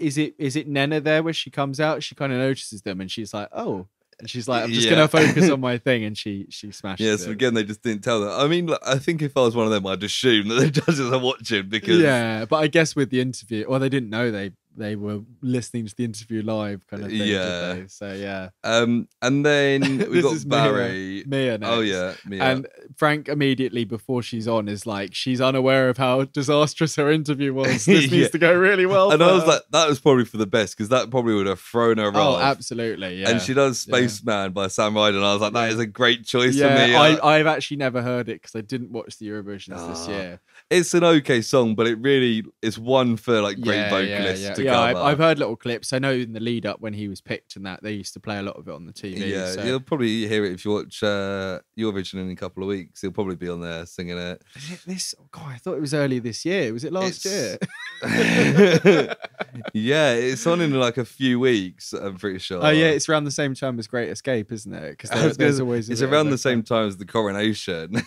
Is it Nena there where she comes out? She kind of notices them and she's like, oh. And she's like, I'm just going to focus on my thing. And she smashes it.
So again, they just didn't tell them. I mean, I think if I was one of them, I'd assume that the judges are watching because...
Yeah, but I guess with the interview, they didn't know they were listening to the interview live kind of thing.
Yeah.
Did they? So, yeah.
And then we got Barry.
Mia next.
Oh, yeah. Mia.
And Frank immediately before she's on is like, she's unaware of how disastrous her interview was. This needs to go really well.
And I was like, that was probably for the best, because that probably would have thrown her off.
Oh, absolutely. Yeah.
And she does Spaceman by Sam Ryder. And I was like, that is a great choice for me.
I've actually never heard it because I didn't watch the Eurovisions this year.
It's an okay song, but it really is one for like great vocalists to cover.
I've heard little clips. I know in the lead up when he was picked and that they used to play a lot of it on the TV.
Yeah,
so.
You'll probably hear it if you watch Eurovision in a couple of weeks. He'll probably be on there singing it.
Is it this? God, I thought it was early this year. Was it last year?
Yeah, it's on in like a few weeks. I'm pretty sure.
Oh yeah, it's around the same time as Great Escape, isn't it? Because there's always
it's around the same time as the Coronation.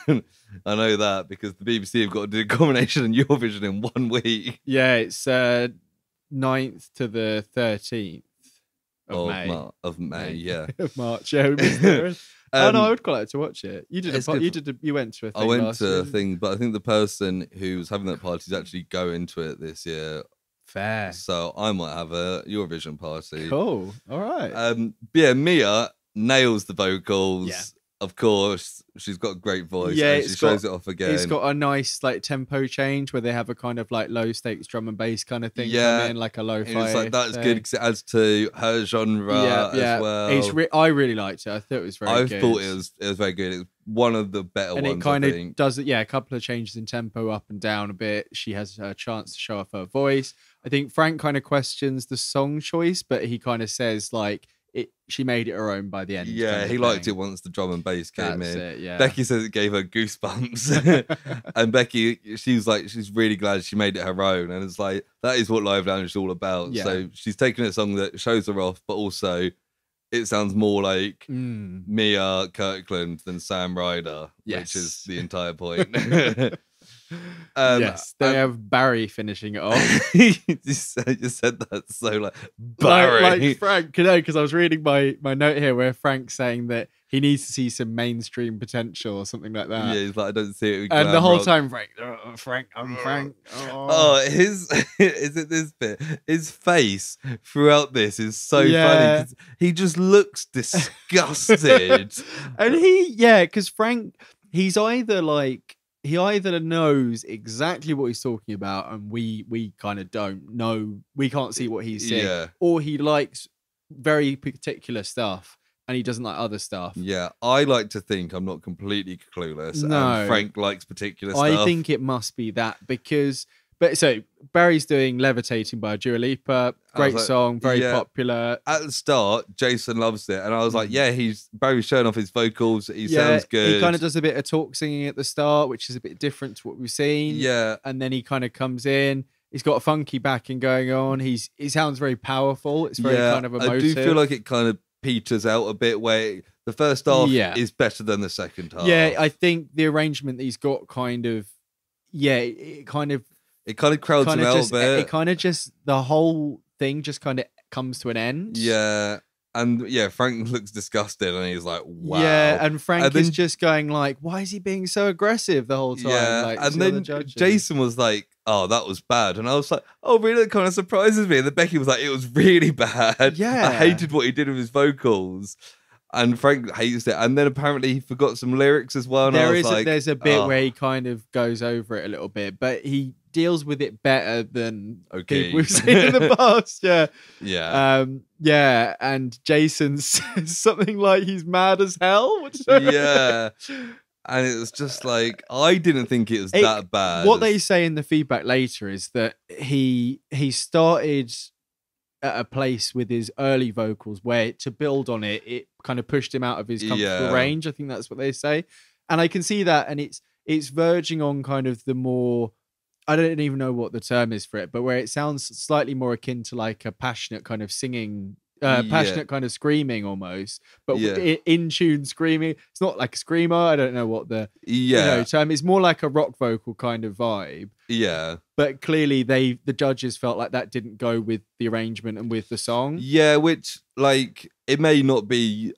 I know that because the BBC have got to do Coronation and Eurovision in 1 week.
Yeah, it's 9th to the 13th of May.
Of May, yeah.
Of March, yeah. Oh no, I would quite like to watch it. You went to a thing.
I went to a thing, but I think the person who was having that party is actually going to it this year.
Fair.
So I might have a Eurovision party.
Cool. All right.
But yeah, Mia nails the vocals.
Yeah.
of course, she's got a great voice.
Yeah,
and she shows it off again.
It's got a nice like tempo change where they have a kind of like low stakes drum and bass kind of thing
Yeah.
come in, like a lo-fi.
It's like that's
thing.
good because it adds to her genre as well.
I really liked it. I thought it was very good.
I thought it was very good. It was one of the better ones.
And it kind of does it. Yeah, a couple of changes in tempo up and down a bit. She has a chance to show off her voice. I think Frank kind of questions the song choice, but he kind of says like she made it her own by the end.
Yeah, he liked it once the drum and bass came in.
It, yeah.
Becky says it gave her goosebumps. And Becky, she's really glad she made it her own. And it's like, that is what Live Lounge is all about. Yeah. So she's taking a song that shows her off, but also it sounds more like Mia Kirkland than Sam Ryder, which is the entire point.
Yes, they have Barry finishing it off.
You said that so like Barry,
like Frank. Because I was reading my note here where Frank's saying that he needs to see some mainstream potential or something like that.
Yeah, he's like, I don't see it.
And the whole time, Frank, I'm Frank.
Is it this bit? His face throughout this is so funny because he just looks disgusted.
And because Frank, he either knows exactly what he's talking about and we kind of don't know, we can't see what he's saying, or he likes very particular stuff and he doesn't like other stuff.
Yeah, I like to think I'm not completely clueless.
No.
And Frank likes particular stuff.
I think it must be that so Barry's doing Levitating by Dua Lipa. Great song, very popular.
At the start, Jason loves it. And I was like, Barry's showing off his vocals. He sounds good.
He kind of does a bit of talk singing at the start, which is a bit different to what we've seen.
Yeah.
And then he kind of comes in. He's got a funky backing going on. He sounds very powerful. It's very kind of emotive.
I do feel like it kind of peters out a bit where the first half is better than the second half.
Yeah, I think the arrangement that he's got kind of
it kind of crowds him out a bit.
It kind of just, the whole thing just kind of comes to an end.
Yeah. And Frank looks disgusted and he's like, wow.
Yeah, and Frank is just going like, why is he being so aggressive the whole time?
Yeah,
like,
and then Jason was like, oh, that was bad. And I was like, oh, really? That kind of surprises me. And then Becky was like, it was really bad.
Yeah.
I hated what he did with his vocals. And Frank hates it. And then apparently he forgot some lyrics as well. And
there's a bit where he kind of goes over it a little bit, but he deals with it better than people we've seen in the past. Yeah. And Jason says something like he's mad as hell.
Yeah. And it was just like, I didn't think it was that bad.
What they say in the feedback later is that he started at a place with his early vocals where to build on it kind of pushed him out of his comfortable range. I think that's what they say. And I can see that. And it's verging on kind of the more, I don't even know what the term is for it, but where it sounds slightly more akin to like a passionate kind of singing, passionate kind of screaming almost, but in tune screaming. It's not like a screamer. I don't know what the term. It's more like a rock vocal kind of vibe.
Yeah.
But clearly the judges felt like that didn't go with the arrangement and with the song.
Yeah, which like it may not be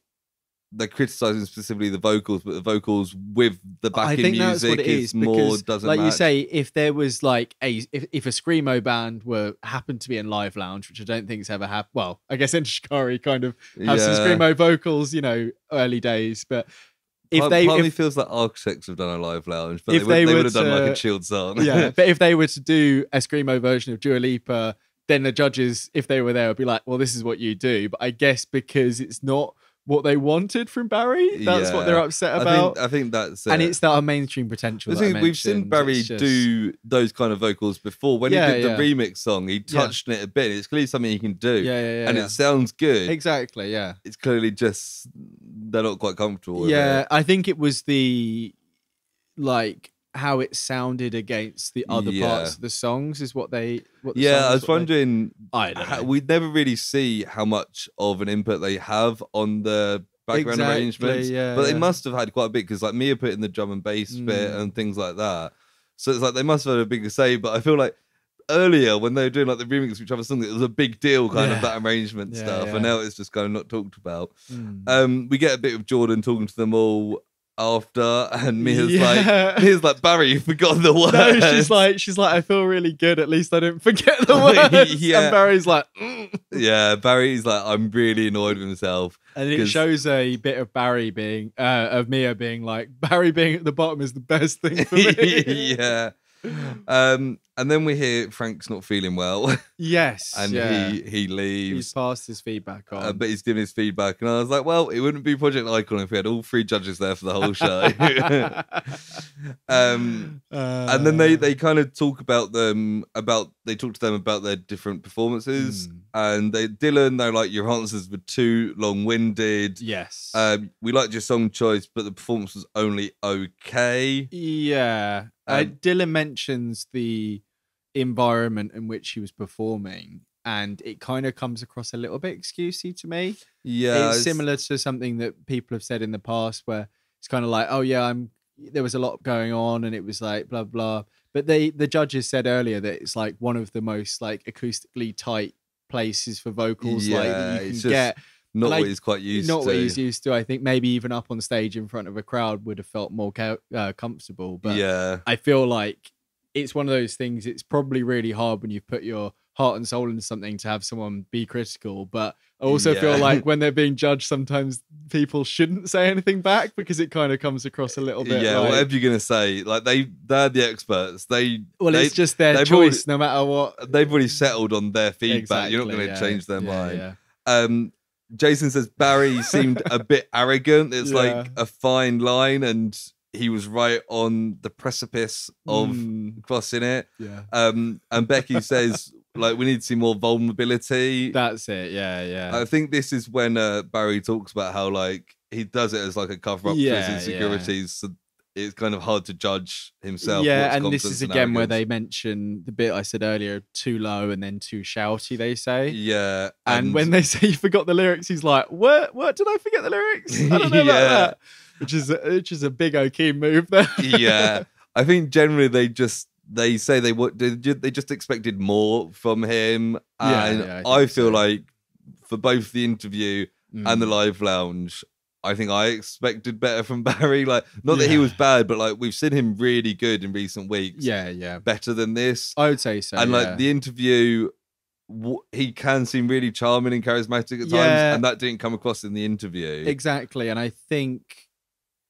they're criticizing specifically the vocals, but the vocals with the backing music is more doesn't
like
match.
You say, if there was like if a screamo band happened to be in Live Lounge, which I don't think has ever happened. Well, I guess Shikari kind of has some screamo vocals, early days, but
part of me feels like Architects have done a Live Lounge, but they would have done like a chilled song.
Yeah, but if they were to do a screamo version of Dua Lipa, then the judges, if they were there, would be like, well, this is what you do. But I guess because it's not what they wanted from Barry, that's what they're upset about.
I think that's it.
And it's that mainstream potential.
We've seen Barry do those kind of vocals before. When he did the remix song, he touched on it a bit. It's clearly something he can do. And it sounds good.
Exactly, yeah.
It's clearly just they're not quite comfortable with
it. I think it was the how it sounded against the other parts of the songs is what I was
wondering.
I don't know.
We'd never really see how much of an input they have on the background arrangements, but they must have had quite a bit because like Mia put in the drum and bass bit and things like that. So it's like they must have had a bigger say. But I feel like earlier when they were doing like the remix of each other's song, it was a big deal kind of that arrangement stuff, and now it's just kind of not talked about. We get a bit of Jordan talking to them all. after, and Mia's like, Barry, you forgot the words.
No, she's like, I feel really good. At least I didn't forget the words.
Yeah.
And Barry's like,
yeah, Barry's like, I'm really annoyed with himself.
And it shows a bit of Barry being, of Mia being like, Barry being at the bottom is the best thing for me.
Yeah. And then we hear Frank's not feeling well.
Yes.
And he leaves.
He's passed his feedback on.
But he's giving his feedback. And I was like, well, it wouldn't be Project Icon if we had all 3 judges there for the whole show. And then they kind of talk about they talk to them about their different performances. And Dylan, they're like, your answers were too long-winded.
Yes.
We liked your song choice, but the performance was only okay.
Yeah. Dylan mentions the environment in which he was performing, and it kind of comes across a little bit excusey to me.
Yeah,
it's similar to something that people have said in the past, where it's kind of like, oh yeah, there was a lot going on, and it was like blah blah. But the judges said earlier that it's like one of the most like acoustically tight places for vocals that you can get.
Not what he's quite used to.
Not what he's used to. I think maybe even up on stage in front of a crowd would have felt more comfortable. But
yeah,
I feel like it's one of those things. It's probably really hard when you've put your heart and soul into something to have someone be critical. But I also feel like when they're being judged, sometimes people shouldn't say anything back because it kind of comes across a little bit.
Yeah,
like,
whatever you're gonna say, like they're the experts.
It's just their choice, no matter what.
They've already settled on their feedback.
Exactly,
you're not going to change their mind.
Yeah.
Jason says Barry seemed a bit arrogant. It's like a fine line, and he was right on the precipice of crossing it.
Yeah.
And Becky says, like, we need to see more vulnerability.
That's it. Yeah.
I think this is when Barry talks about how like he does it as like a cover up for his insecurities. So it's kind of hard to judge himself.
Yeah, and this is again where they mention the bit I said earlier, too low and then too shouty, they say.
Yeah.
And when they say you forgot the lyrics, he's like, what did I forget the lyrics? I don't know about that. Which is a big O'Keen move there.
Yeah. I think generally they say they just expected more from him. And I feel like for both the interview and the live lounge, I think I expected better from Barry. Like, not that he was bad, but like we've seen him really good in recent weeks.
Yeah.
Better than this.
I would say so.
And like the interview, he can seem really charming and charismatic at times, and that didn't come across in the interview.
Exactly. And I think,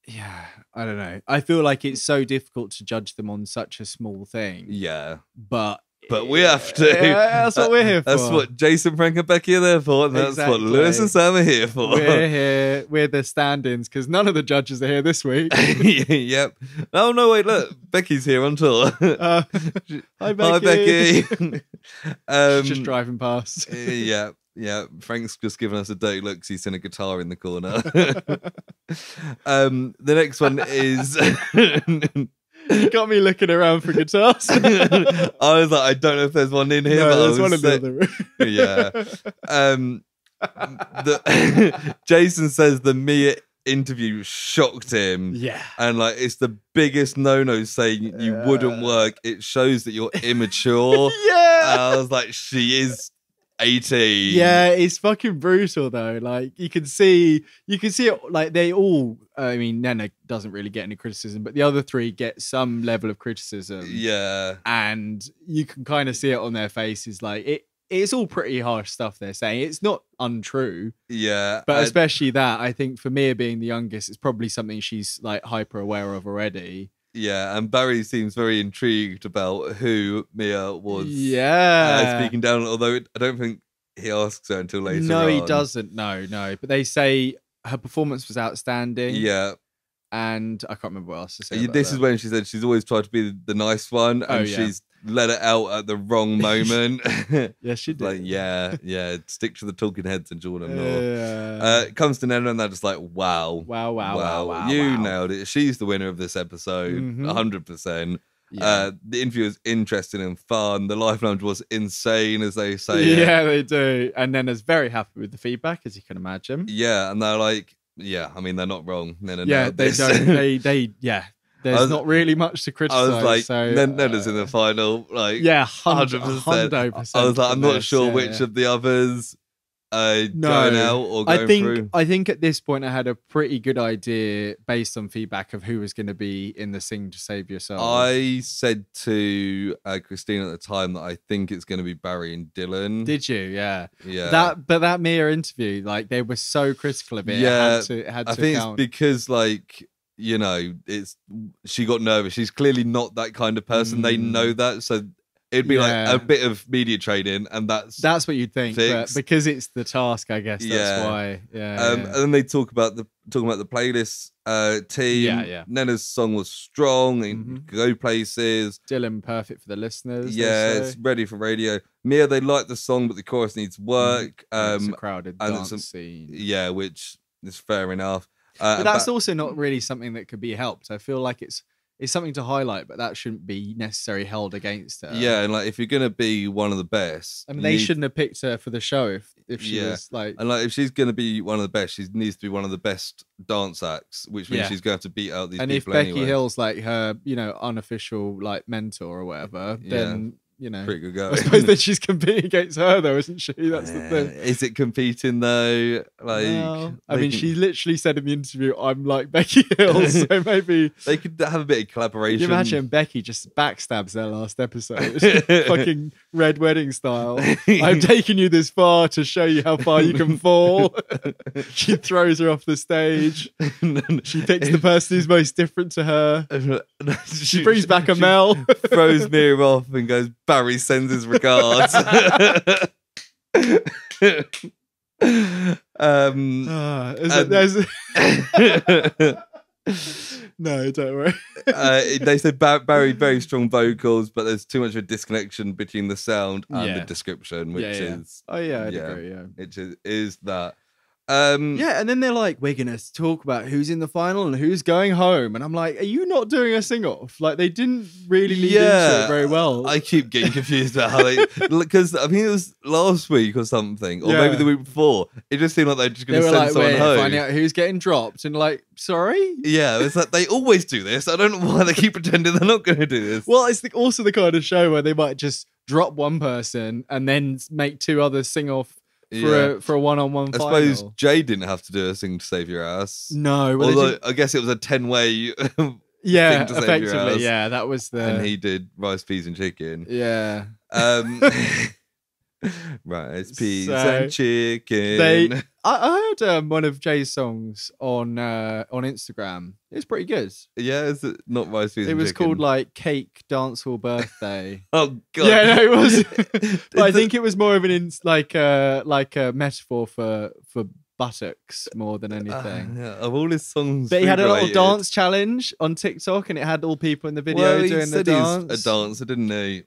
I don't know. I feel like it's so difficult to judge them on such a small thing.
Yeah.
But
we have to.
Yeah, that's what we're here for.
That's what Jason, Frank, and Becky are there for. And that's what Lewis and Sam are here for.
We're here. We're the stand-ins because none of the judges are here this week.
Yep. Oh, no, wait, look. Becky's here on tour.
Hi, Becky.
Hi, Becky.
She's just driving past.
Yeah. Frank's just giving us a dirty look because he's seen a guitar in the corner. The next one is...
You got me looking around for guitars.
I was like, I don't know if there's one in here.
No,
but
there's one in the
other room. Yeah. Jason says the Mia interview shocked him.
Yeah.
And like, it's the biggest no-no saying you wouldn't work. It shows that you're immature.
Yeah.
And I was like, she is 18.
Yeah, it's fucking brutal though. Like you can see it. Like they all. I mean, Nena doesn't really get any criticism, but the other 3 get some level of criticism.
Yeah,
and you can kind of see it on their faces. Like it's all pretty harsh stuff they're saying. It's not untrue.
Yeah,
but especially that. I think for Mia being the youngest, it's probably something she's like hyper aware of already.
Yeah, and Barry seems very intrigued about who Mia was.
Speaking
down, although I don't think he asks her until later.
No, he doesn't. No. But they say her performance was outstanding.
Yeah.
And I can't remember what else to say.
This is when she said she's always tried to be the nice one, and she's let it out at the wrong moment.
Yeah, she did.
Like, yeah, stick to the talking heads and Jordan Law. It comes to Nena, and they're just like, wow. You nailed it. She's the winner of this episode, 100%. Yeah. The interview was interesting and fun. The live lounge was insane, as they say.
Yeah, they do. And Nena's very happy with the feedback, as you can imagine.
Yeah, and they're like, I mean, they're not wrong. Nena
they don't. There's not really much to criticize.
I was like,
so,
Nena's in the final. Like,
100%.
I was like, I'm not sure which of the others going out or going through?
I think at this point I had a pretty good idea based on feedback of who was going to be in the Sing to Save Yourself.
I said to Christina at the time that I think it's going to be Barry and Dylan.
Did you? Yeah.
Yeah.
But that Mia interview, like they were so critical of it.
Yeah.
It had to
I think
count.
it's because like, you know, she got nervous. She's clearly not that kind of person. They know that. So it'd be like a bit of media training, and that's
what you'd think. But because it's the task, I guess that's why. Yeah.
And then they talk about the playlist team.
Yeah.
Nena's song was strong and go places.
Dylan, perfect for the listeners.
Yeah, it's ready for radio. Mia, they like the song, but the chorus needs work.
It's a crowded dance scene.
Yeah, which is fair enough.
But that's also not really something that could be helped. I feel like it's something to highlight, but that shouldn't be necessarily held against her.
Yeah, and like if you're gonna be one of the best,
I mean, they shouldn't have picked her for the show if she was like.
And like if she's gonna be one of the best, she needs to be one of the best dance acts, which means she's going to have to beat out these people.
And if Becky Hill's like her, unofficial like mentor or whatever, then.
Pretty good go.
I suppose that she's competing against her, though, isn't she? That's the thing.
Is it competing though? Like,
I mean, she literally said in the interview, "I'm like Becky Hill," so maybe
they could have a bit of collaboration.
Can you imagine Becky just backstabs their last episode, fucking Red Wedding style? I've taken you this far to show you how far you can fall. She throws her off the stage. She picks the person who's most different to her. She brings back a Mel,
throws Mia off, and goes. Barry sends his regards.
No, don't worry.
They said Barry very strong vocals, but there's too much of a disconnection between the sound and the description, which is
I'd agree. Yeah,
which is that.
And then they're like, we're gonna talk about who's in the final and who's going home, and I'm like, are you not doing a sing off? Like they didn't really lead into it very well.
I keep getting confused about how they, because I think it was last week or something, or maybe the week before. It just seemed like they're just going to send someone home,
finding out who's getting dropped, and like, sorry,
it's like they always do this. I don't know why they keep pretending they're not going to do this.
Well, it's also the kind of show where they might just drop one person and then make two others sing off. For a one-on-one final.
I suppose Jay didn't have to do a Sing to Save Your Ass.
No.
Although I guess it was a 10-way
Thing to Save Your Ass. Yeah, that was the...
And he did rice, peas and chicken.
Yeah.
Rice, peas and chicken.
I heard one of Jay's songs on Instagram. It was pretty good.
Yeah, is it not rice, peas and chicken?
It was called like Cake Dancehall Birthday.
Oh god.
Yeah, no, it was. But I think it was more of an like a metaphor for buttocks more than anything.
Of all his songs,
but he had a little dance challenge on TikTok, and it had all people in the video doing the dance.
He said a dancer, didn't he?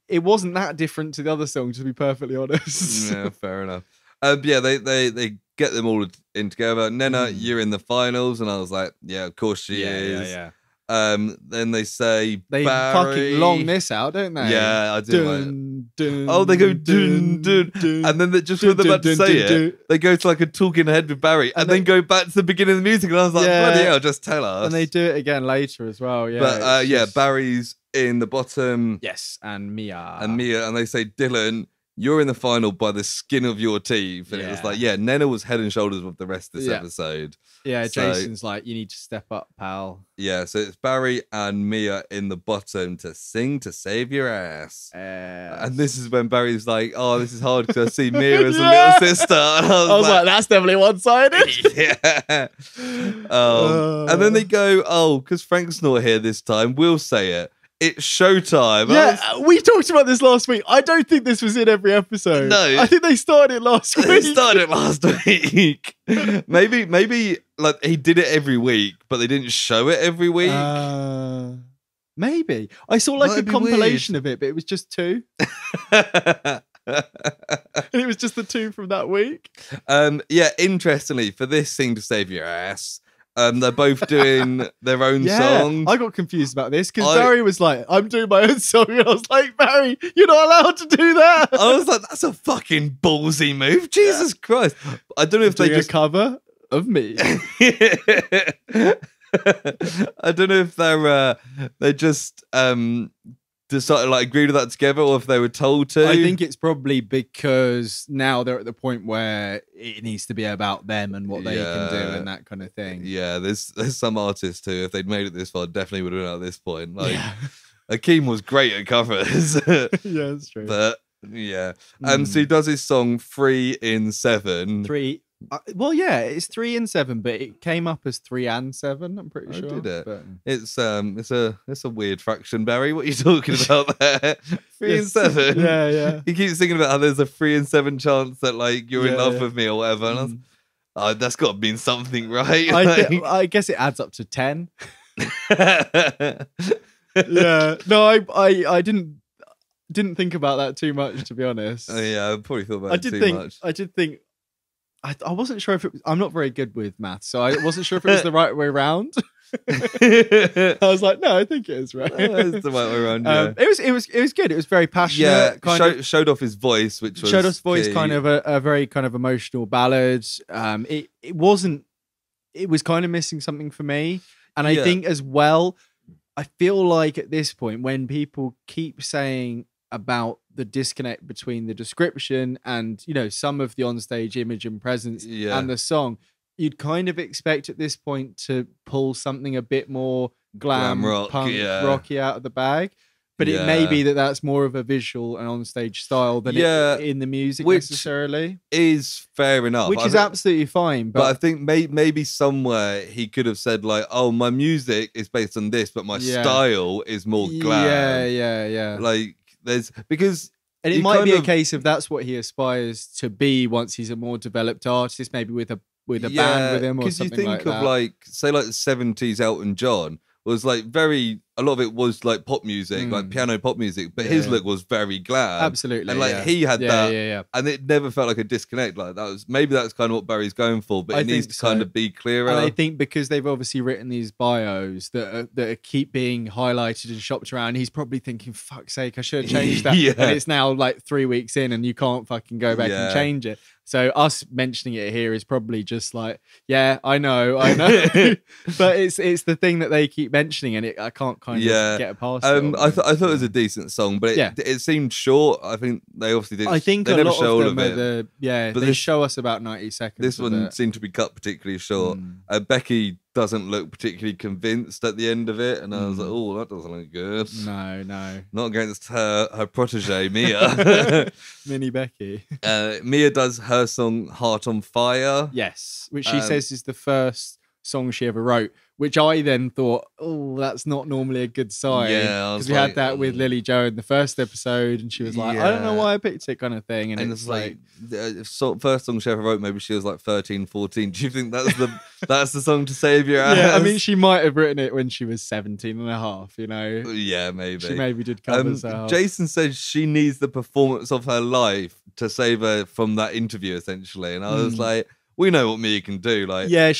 It wasn't that different to the other songs, to be perfectly honest.
Yeah, fair enough. They get them all in together. Nena, you're in the finals, and I was like, yeah, of course she is.
Yeah.
Then they say
they
Barry.
Fucking long this out, don't they?
Yeah, I do.
They
go dun dun, and then just when they're about to say it, they go to like a talking head with Barry, and then go back to the beginning of the music, and I was like, bloody hell, just tell us.
And they do it again later as well. Yeah,
but Barry's in the bottom.
Yes, and Mia,
and they say, Dylan, you're in the final by the skin of your teeth. And it was like, Nena was head and shoulders with the rest of this episode.
Yeah, Jason's like, you need to step up, pal.
Yeah, so it's Barry and Mia in the bottom to Sing to Save Your Ass. And this is when Barry's like, oh, this is hard because I see Mia as a little sister. And I was like,
that's definitely one-sided.
Yeah. And then they go, because Frank's not here this time, we'll say it. It's showtime.
Yeah, we talked about this last week. I don't think this was in every episode.
No.
I think they started it last week.
They started it last week. maybe like he did it every week, but they didn't show it every week.
Maybe. I saw like a compilation of it, but it was just 2. And it was just the 2 from that week.
Interestingly, for this Sing to Save Your Ass, they're both doing their own song.
I got confused about this because Barry was like, I'm doing my own song. And I was like, Barry, you're not allowed to do that.
I was like, that's a fucking ballsy move. Jesus Christ. I don't know if they just
a cover of me.
I don't know if they're just decided like agreed with that together, or if they were told to?
I think it's probably because now they're at the point where it needs to be about them and what they can do and that kind of thing.
Yeah, there's some artists who, if they'd made it this far, definitely would have been at this point. Like Akeem was great at covers.
Yeah, that's true.
But yeah, so he does his song 3 in 7.
3. Well, yeah, it's 3 and 7, but it came up as 3 and 7. I'm pretty sure.
Did it?
But...
It's a weird fraction, Barry. What are you talking about there? 3 and 7.
Yeah.
He keeps thinking about how there's a 3 in 7 chance that like you're in love with me or whatever. And that's got to mean something, right?
I guess it adds up to 10. Yeah. No, I didn't think about that too much, to be honest.
Yeah, I probably thought about it too much.
I did think. I wasn't sure if it was, I'm not very good with maths, so I wasn't sure if it was the right way around. I was like, no, I think it is right.
It's the right way around. Yeah.
It was good. It was very passionate.
Yeah, showed off his voice, which was
showed off his voice,
key.
kind of a very kind of emotional ballad. It wasn't. It was kind of missing something for me, and I think as well. I feel like at this point, when people keep saying about the disconnect between the description and, you know, some of the onstage image and presence and the song, you'd kind of expect at this point to pull something a bit more glam rock, punk, rocky out of the bag. But it may be that that's more of a visual and onstage style than in the music necessarily.
Is fair enough.
Which is absolutely fine.
But I think maybe somewhere he could have said like, oh, my music is based on this, but my style is more glam.
Yeah.
Like because...
And it might be a case of that's what he aspires to be once he's a more developed artist, maybe with a band with him or something like that. Because you think
of like, say like the 70s Elton John was like a lot of it was like pop music, like piano pop music, but his look was very glam.
Absolutely.
And like he had that, and it never felt like a disconnect. Like maybe that's kind of what Barry's going for, but it needs to kind of be clearer.
And I think because they've obviously written these bios that keep being highlighted and shopped around, he's probably thinking, fuck's sake, I should have changed that. And it's now like 3 weeks in and you can't fucking go back and change it. So us mentioning it here is probably just like, yeah, I know. But it's the thing that they keep mentioning, and I can't kind of get past it.
I thought it was a decent song, but it seemed short. I think they obviously didn't.
I think
they
a
never
lot
showed
of them but they show us about 90 seconds.
This one seemed to be cut particularly short. Becky doesn't look particularly convinced at the end of it, and I was like, oh, that doesn't look good.
No.
Not against her protege, Mia.
Mini Becky.
Mia does her song Heart on Fire.
Yes, which she says is the first song she ever wrote, which I then thought, oh, that's not normally a good sign.
Yeah,
because we had that with Lily Joe in the first episode, and she was like, I don't know why I picked it, kind of thing. And it's like
first song she ever wrote, maybe she was like 13, 14. Do you think that's the song to save your ass?
Yeah, I mean, she might have written it when she was 17 and a half, you know?
Yeah, maybe.
She maybe did covers out.
Jason says she needs the performance of her life to save her from that interview, essentially. And I was like, we know what Mia can do. Like,
yeah,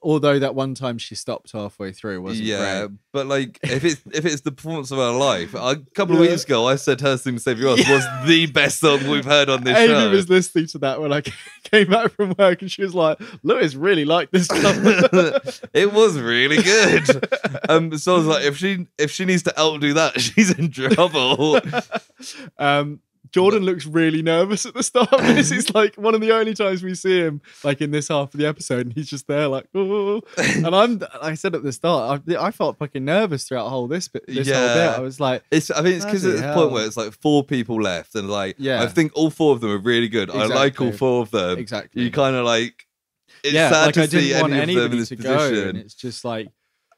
although that one time she stopped halfway through, wasn't great.
But like, if it's the performance of her life, a couple of weeks ago, I said her thing to Save Your Ass was the best song we've heard on this show.
Amy was listening to that when I came back from work, and she was like, "Lewis really liked this cover."
It was really good. So I was like, if she needs to outdo that, she's in trouble.
Jordan looks really nervous at the start of this. It's like one of the only times we see him, like in this half of the episode, and he's just there like, oh. And I said at the start, I felt fucking nervous throughout this whole bit. I was like,
I think it's because at this point where it's like 4 people left, and like, I think all 4 of them are really good.
Exactly.
I like all 4 of them.
Exactly.
You kind of like, it's sad to see any of them in this position.
And it's just like,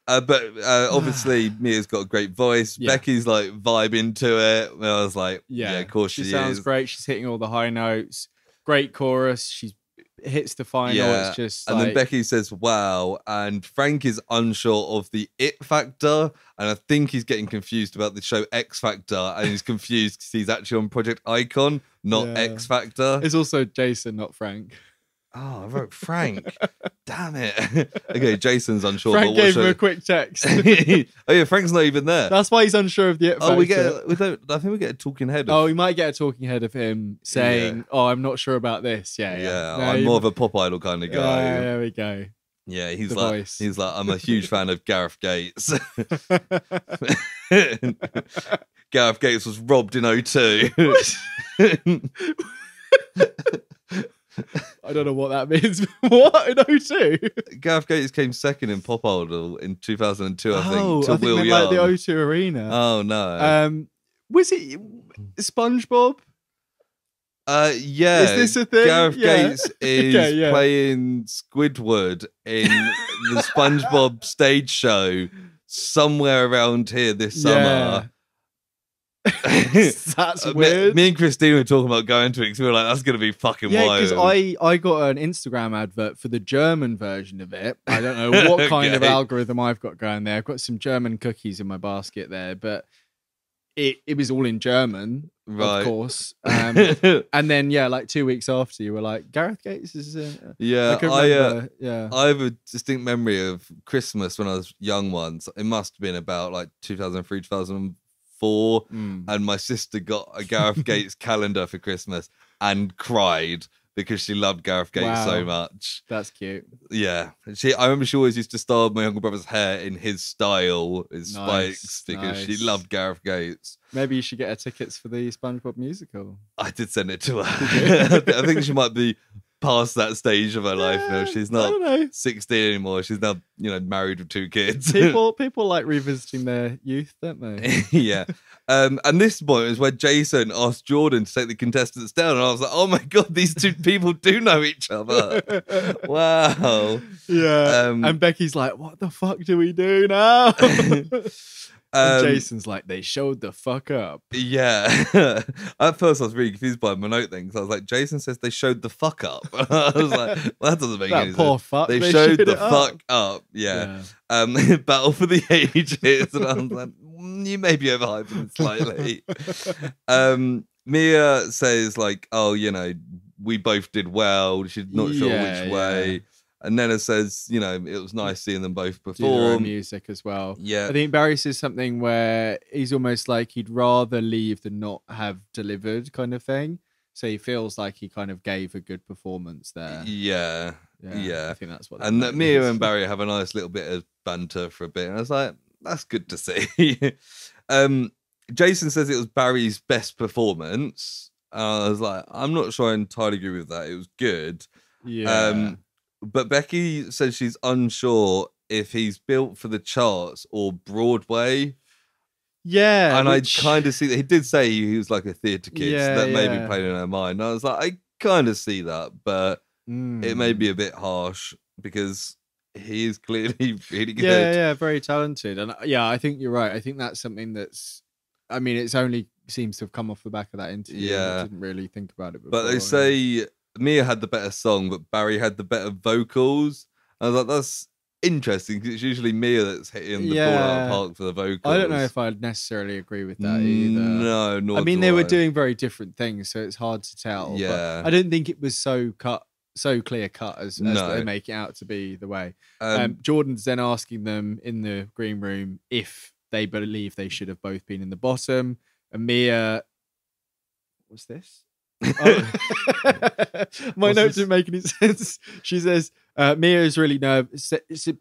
but obviously Mia's got a great voice. Becky's like vibing to it. And I was like, yeah, of course she
sounds great. She's hitting all the high notes. Great chorus. She hits the final. It's just
and then Becky says, wow. And Frank is unsure of the it factor. And I think he's getting confused about the show X Factor. And he's confused because he's actually on Project Icon, not X Factor.
It's also Jason, not Frank.
Oh, I wrote Frank. Damn it. Okay, Jason's unsure.
Frank gave him a quick text.
Oh yeah, Frank's not even there.
That's why he's unsure of the it factor.
I think we get a talking head.
We might get a talking head of him saying, "Oh, I'm not sure about this." Yeah. No,
I'm more of a pop idol kind of guy.
There we go.
Yeah, he's like, I'm a huge fan of Gareth Gates. Gareth Gates was robbed in '02.
I don't know what that means. What, in '02?
Gareth Gates came second in Pop Idol in 2002, I think, to
I think
Will
meant
Young.
like the O2 Arena.
Oh, no.
Was it SpongeBob?
Yeah.
Is this a thing?
Gareth Gates is playing Squidward in the SpongeBob stage show somewhere around here this summer.
That's weird.
Me and Christine were talking about going to it because we were like, that's going to be fucking wild.
Because I got an Instagram advert for the German version of it. I don't know what kind of algorithm I've got going there. I've got some German cookies in my basket there, but it was all in German, of course. And then, like 2 weeks after, you were like, Gareth Gates is...
I have a distinct memory of Christmas when I was young once. It must have been about like 2003, 2004. And my sister got a Gareth Gates calendar for Christmas and cried because she loved Gareth Gates so much.
That's cute.
Yeah. I remember she always used to style my younger brother's hair in his style, his spikes, because she loved Gareth Gates.
Maybe you should get her tickets for the SpongeBob musical.
I did send it to her. I think she might be past that stage of her life now. She's not 16 anymore. She's now, married with 2 kids.
People like revisiting their youth, don't they?
Yeah. And this point is where Jason asked Jordan to take the contestants down, and I was like, oh my god, these 2 people do know each other. Wow.
Yeah. And Becky's like, what the fuck do we do now? And Jason's like, they showed the fuck up.
Yeah. At first I was really confused by my note thing, because I was like, Jason says they showed the fuck up. I was like, well, that doesn't make any sense.
Fuck.
They showed the fuck up. Yeah. Battle for the ages. And I was like, you may be overhyping it slightly. Mia says like, oh, we both did well. She's not sure which way. And Nena says, it was nice seeing them both perform.
Do their own music as well.
Yeah.
I think Barry says something where he's almost like he'd rather leave than not have delivered kind of thing. So he feels like he kind of gave a good performance there.
Yeah.
I think that's what.
And Mia and Barry have a nice little bit of banter for a bit. And I was like, that's good to see. Jason says it was Barry's best performance. I was like, I'm not sure I entirely agree with that. It was good.
Yeah.
But Becky says she's unsure if he's built for the charts or Broadway.
Yeah.
And I kind of see that. He did say he was like a theatre kid, so that may be playing in her mind. And I was like, I kind of see that, but it may be a bit harsh because he is clearly really good.
Yeah, very talented. And I think you're right. I think that's something that's, it's only seems to have come off the back of that interview.
Yeah.
I didn't really think about it before.
But they say Mia had the better song, but Barry had the better vocals. I was like, that's interesting, because it's usually Mia that's hitting the ball out of the park for the vocals.
I don't know if I'd necessarily agree with that either.
No,
they were doing very different things, so it's hard to tell.
Yeah.
But I didn't think it was so clear cut as they make it out to be the way. Jordan's then asking them in the green room if they believe they should have both been in the bottom. And Mia, what's this? My notes didn't make any sense. She says Mia is really nervous.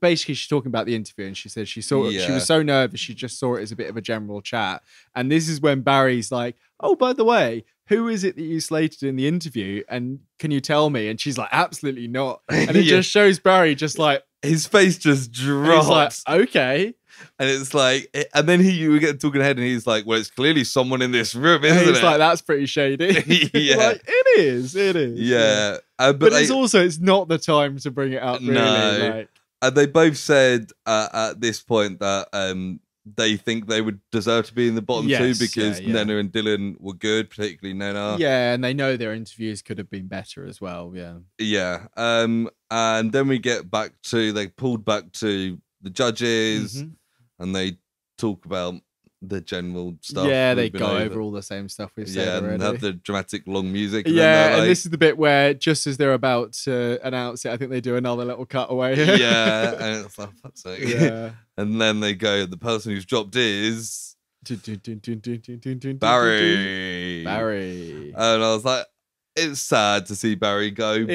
Basically, she's talking about the interview, and she says she was so nervous she just saw it as a bit of a general chat. And this is when Barry's like, "Oh, by the way, who is it that you slated in the interview? And can you tell me?" And she's like, "Absolutely not." And it just shows Barry just like
his face just drops.
He's like, "Okay."
And it's like, and then you get talking ahead, and he's like, "Well, it's clearly someone in this room, isn't it?"
He's like, "That's pretty shady."
Yeah,
like, it is.
Yeah,
but it's not the time to bring it up. Really.
No, and they both said at this point that they think they would deserve to be in the bottom two because Nena and Dylan were good, particularly Nena.
Yeah, and they know their interviews could have been better as well.
Yeah. And then they pulled back to the judges. And they talk about the general stuff.
Yeah, they go over all the same stuff we've said already.
And have the dramatic long music.
And this is the bit where just as they're about to announce it, I think they do another little cutaway.
Yeah, and it's like, fuck's sake. Yeah. And then they go, the person who's dropped is Barry. And I was like, it's sad to see Barry go.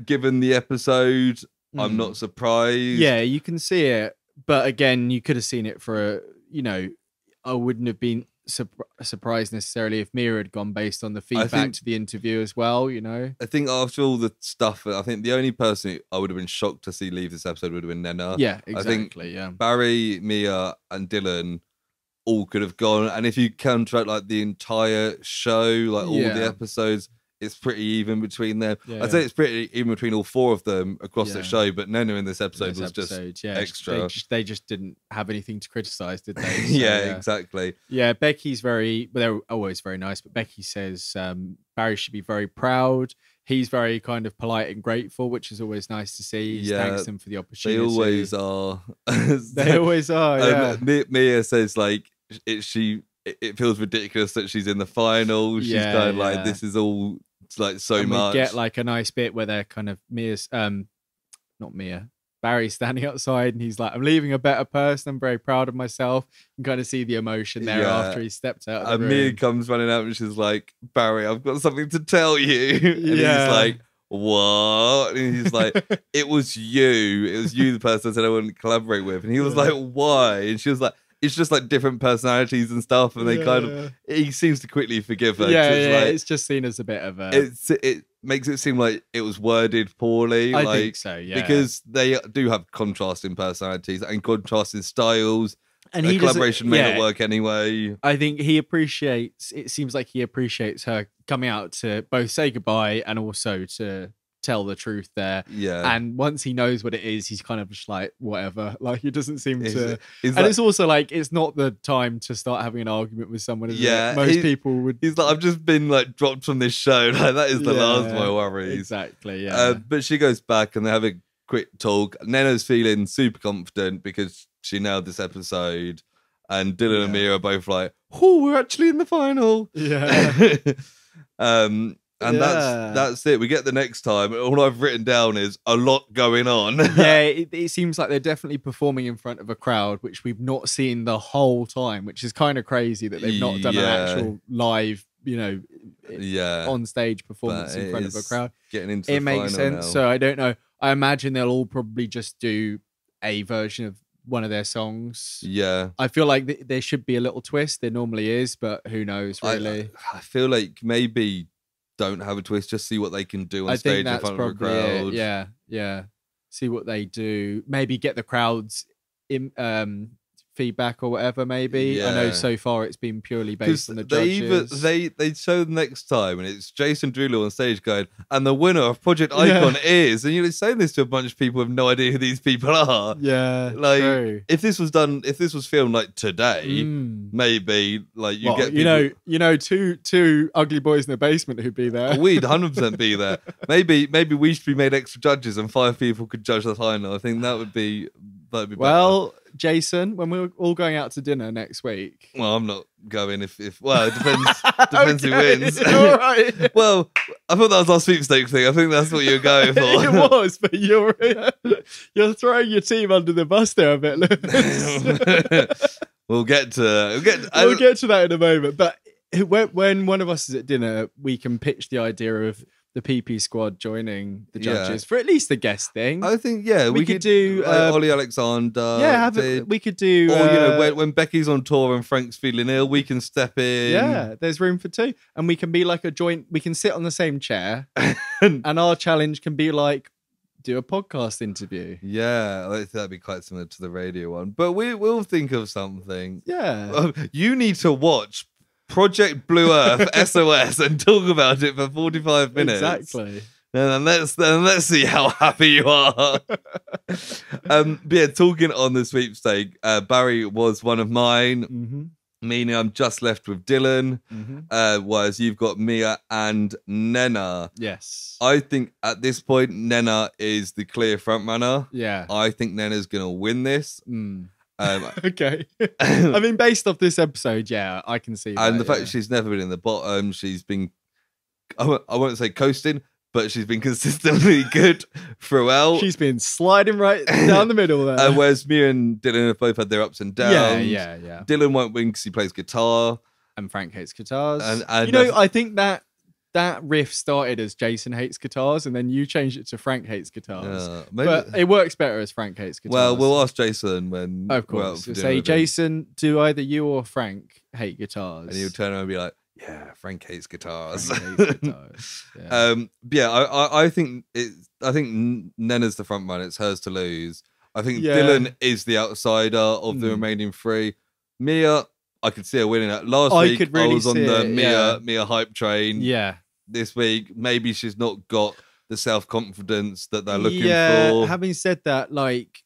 Given the episode, I'm not surprised.
Yeah, you can see it. But again, you could have seen it for I wouldn't have been surprised necessarily if Mia had gone based on the feedback to the interview as well, you know?
I think after all the stuff, I think the only person I would have been shocked to see leave this episode would have been Nena.
Yeah, exactly.
I think Barry, Mia, and Dylan all could have gone. And if you counteract like the entire show, like all the episodes, it's pretty even between them. I'd say it's pretty even between all 4 of them across the show, but Nena in this episode was just extra.
They just didn't have anything to criticize, did they? So,
exactly.
Yeah, Becky's they're always very nice, but Becky says Barry should be very proud. He's very kind of polite and grateful, which is always nice to see. He thanks them for the opportunity.
They always are.
They always are, yeah.
Mia says like it feels ridiculous that she's in the final. She's kind of like, this is all like so much.
We get like a nice bit where they're kind of Barry's standing outside and he's like, I'm leaving a better person. I'm very proud of myself. You can kind of see the emotion there after he stepped out of the room.
Mia comes running out and she's like, Barry, I've got something to tell you. And he's like, what? And he's like, it was you, the person I said I wouldn't collaborate with. And he was like, why? And she was like, it's just like different personalities and stuff, and they kind of, he seems to quickly forgive her.
It's just seen as a bit of a,
it makes it seem like it was worded poorly.
I think so, yeah,
because they do have contrasting personalities and contrasting styles, and the collaboration may not work anyway.
I think it seems like he appreciates her coming out to both say goodbye and also to tell the truth there. And once he knows what it is, he's kind of just like, whatever. Like, he doesn't seem to. It's also like, it's not the time to start having an argument with someone. Most people would.
He's like, I've just been like dropped from this show. Like, that is the last of my worries.
Exactly.
But she goes back and they have a quick talk. Nena's feeling super confident because she nailed this episode. And Dylan and Mia are both like, oh, we're actually in the final. And that's it. We get the next time. All I've written down is a lot going on.
It seems like they're definitely performing in front of a crowd, which we've not seen the whole time, which is kind of crazy that they've not done an actual live, on stage performance in front of a crowd.
Getting into the
makes sense.
Now.
So I don't know. I imagine they'll all probably just do a version of one of their songs. I feel like there should be a little twist. There normally is, but who knows, really.
I feel like maybe don't have a twist, just see what they can do on stage in front of a crowd.
See what they do. Maybe get the crowd's feedback or whatever, maybe. I know so far it's been purely based on the judges.
They show the next time and it's Jason Derulo on stage going, and the winner of Project Icon is, and you're saying this to a bunch of people who have no idea who these people are.
Like, true.
If this was filmed like today, maybe like you get people,
two ugly boys in the basement who'd be there.
We'd 100% be there. Maybe we should be made extra judges and 5 people could judge the final. I think that would be
well, Jason, when we're all going out to dinner next week.
Well, I'm not going if it depends who wins.
All right.
Well, I thought that was our sweepstakes thing. I think that's what you were going for.
It was, but you're throwing your team under the bus there a bit, Lewis.
We'll get to
that in a moment. But when one of us is at dinner, we can pitch the idea of the PP squad joining the judges for at least the guest thing.
I think we could do Ollie Alexander.
We could do,
or when Becky's on tour and Frank's feeling ill, we can step in.
Yeah, there's room for 2, and we can be like a joint. We can sit on the same chair, and our challenge can be like do a podcast interview.
Yeah, I think that'd be quite similar to the radio one, but we'll think of something.
Yeah,
you need to watch Project Blue Earth SOS and talk about it for 45 minutes.
Exactly.
And then let's see how happy you are. But yeah, talking on the sweepstake, Barry was one of mine, meaning I'm just left with Dylan, whereas you've got Mia and Nena.
Yes.
I think at this point, Nena is the clear front runner.
Yeah.
I think Nena's going to win this.
Okay. I mean, based off this episode, I can see that.
And the fact she's never been in the bottom, she's been, I won't say coasting, but she's been consistently good throughout.
She's been sliding right down the middle there.
Whereas Mia and Dylan have both had their ups and downs.
Yeah.
Dylan won't win because he plays guitar.
And Frank hates guitars.
And
I think that that riff started as Jason hates guitars, and then you changed it to Frank hates guitars.
Maybe,
but it works better as Frank hates guitars.
Well, we'll ask Jason when.
Of course. We'll say, Jason, do either you or Frank hate guitars?
And he'll turn around and be like, yeah, Frank hates guitars.
Frank hates guitars.
Yeah. I think Nena's the front runner. It's hers to lose. I think Dylan is the outsider of the remaining three. Mia, I could see her winning that. Last week, I was on the Mia hype train.
Yeah.
This week, maybe she's not got the self-confidence that they're looking for.
Having said that, like,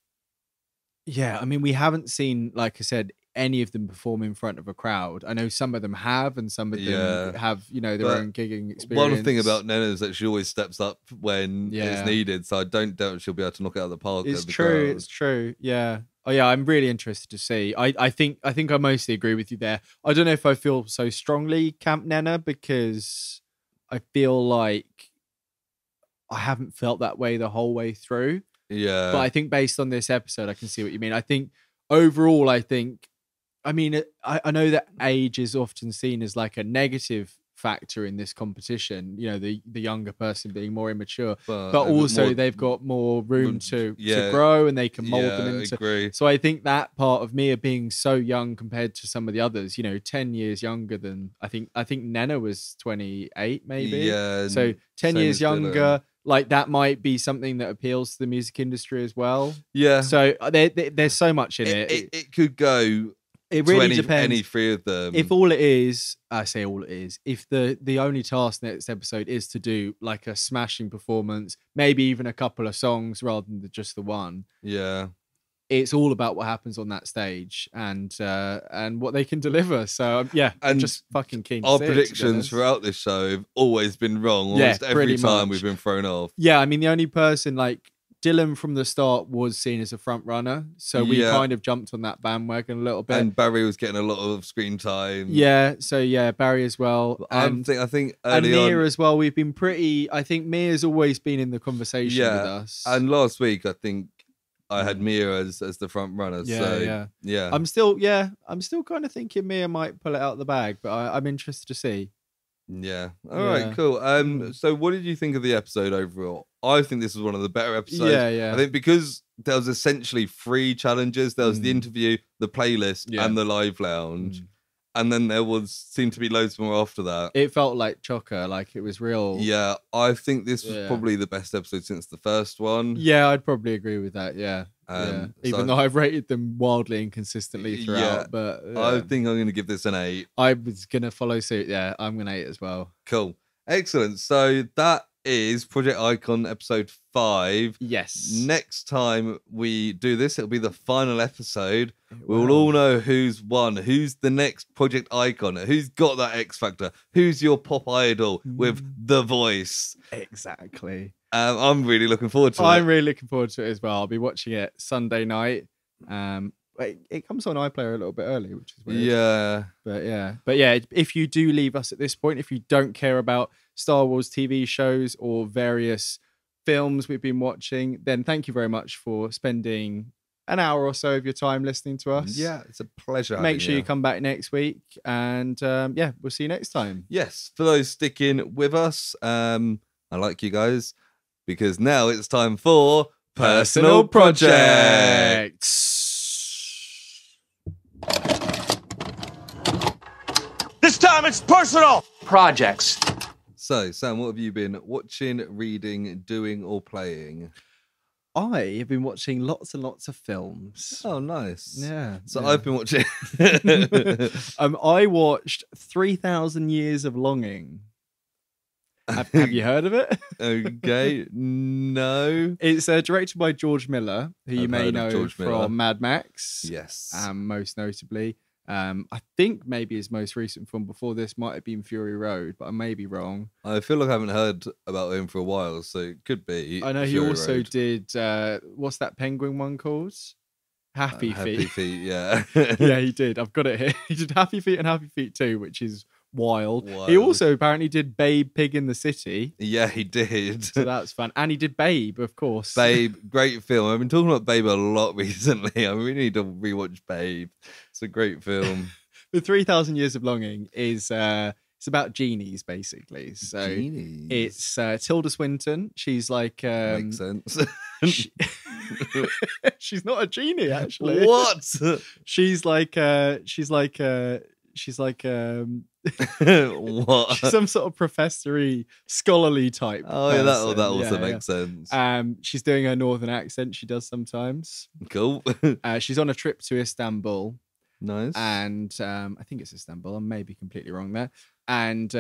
I mean, we haven't seen, like I said, any of them perform in front of a crowd. I know some of them have, and some of them have, their own gigging experience.
One thing about Nena is that she always steps up when it's needed, so I don't doubt she'll be able to knock it out of the park.
It's true. Yeah. Oh yeah, I'm really interested to see. I think I mostly agree with you there. I don't know if I feel so strongly Camp Nena, because I feel like I haven't felt that way the whole way through.
Yeah.
But I think based on this episode, I can see what you mean. I think overall, I know that age is often seen as like a negative factor in this competition, the younger person being more immature, but also they've got more room to grow, and they can mold them into.
Agree.
So I think that part of Mia being so young compared to some of the others, 10 years younger than I think Nena was 28 maybe.
Yeah.
So 10 years younger, like that might be something that appeals to the music industry as well.
Yeah.
So there's so much in it.
It could go.
It really depends.
Any three of them.
If all it is, I say all it is, if the only task next episode is to do like a smashing performance, maybe even a couple of songs rather than just the one.
Yeah.
It's all about what happens on that stage and what they can deliver. So I'm just fucking keen to
our
see
predictions throughout this show have always been wrong. Almost every time we've been thrown off.
Yeah, I mean the only person like Dylan from the start was seen as a front runner, so we kind of jumped on that bandwagon a little bit.
And Barry was getting a lot of screen time.
Yeah, so Barry as well. And
I think
Mia as well. We've been pretty. I think Mia's always been in the conversation with us.
And last week, I think I had Mia as the front runner. Yeah.
I'm still kind of thinking Mia might pull it out of the bag, but I'm interested to see.
Yeah. All right, cool. So what did you think of the episode overall? I think this was one of the better episodes.
Yeah.
I think because there was essentially 3 challenges. There was the interview, the playlist, and the live lounge. And then seemed to be loads more after that.
It felt like chocker, like it was real.
Yeah, I think this was probably the best episode since the first one.
Yeah, I'd probably agree with that. Yeah. Even though I've rated them wildly and consistently throughout, but
I think I'm going to give this an 8.
I was going to follow suit. Yeah, I'm going to 8 as well.
Cool, excellent. So that is Project Icon episode 5.
Yes.
Next time we do this, it'll be the final episode. We'll all know who's won, who's the next Project Icon, who's got that X Factor, who's your pop idol with the voice.
Exactly.
I'm really looking forward to it.
I'm really looking forward to it as well. I'll be watching it Sunday night. It comes on iPlayer a little bit early, which is weird.
Yeah.
But yeah, if you do leave us at this point, if you don't care about Star Wars TV shows or various films we've been watching, then thank you very much for spending an hour or so of your time listening to us.
Yeah, it's a pleasure.
Make sure you come back next week, and we'll see you next time.
Yes, for those sticking with us, I like you guys, because now it's time for Personal Projects.
This time it's personal projects.
So, Sam, what have you been watching, reading, doing, or playing?
I have been watching lots and lots of films.
Oh, nice.
Yeah.
So I've been watching...
I watched 3,000 Years of Longing. Have you heard of it?
Okay. No.
It's directed by George Miller, who you may know from Mad Max.
Yes.
Most notably. I think maybe his most recent film before this might have been Fury Road, but I may be wrong.
I feel like I haven't heard about him for a while, so it could be.
I know he also did, what's that penguin one called? Happy Feet.
Happy Feet, yeah.
Yeah, he did. I've got it here. He did Happy Feet and Happy Feet 2, which is wild. He also apparently did Babe, Pig in the City.
Yeah, he did.
So that's fun. And he did Babe, of course.
Babe, great film. I've been talking about Babe a lot recently. I really need to rewatch Babe. It's a great film.
The 3,000 Years of Longing is It's about genies, basically. So
Genies.
it's Tilda Swinton. She's like
Makes sense.
she's not a genie, actually.
What?
She's like
what?
She's some sort of professory, scholarly type.
Oh, yeah, that also makes sense.
She's doing her northern accent. She does sometimes.
Cool.
She's on a trip to Istanbul.
Nice.
And I think it's Istanbul. I may be completely wrong there. And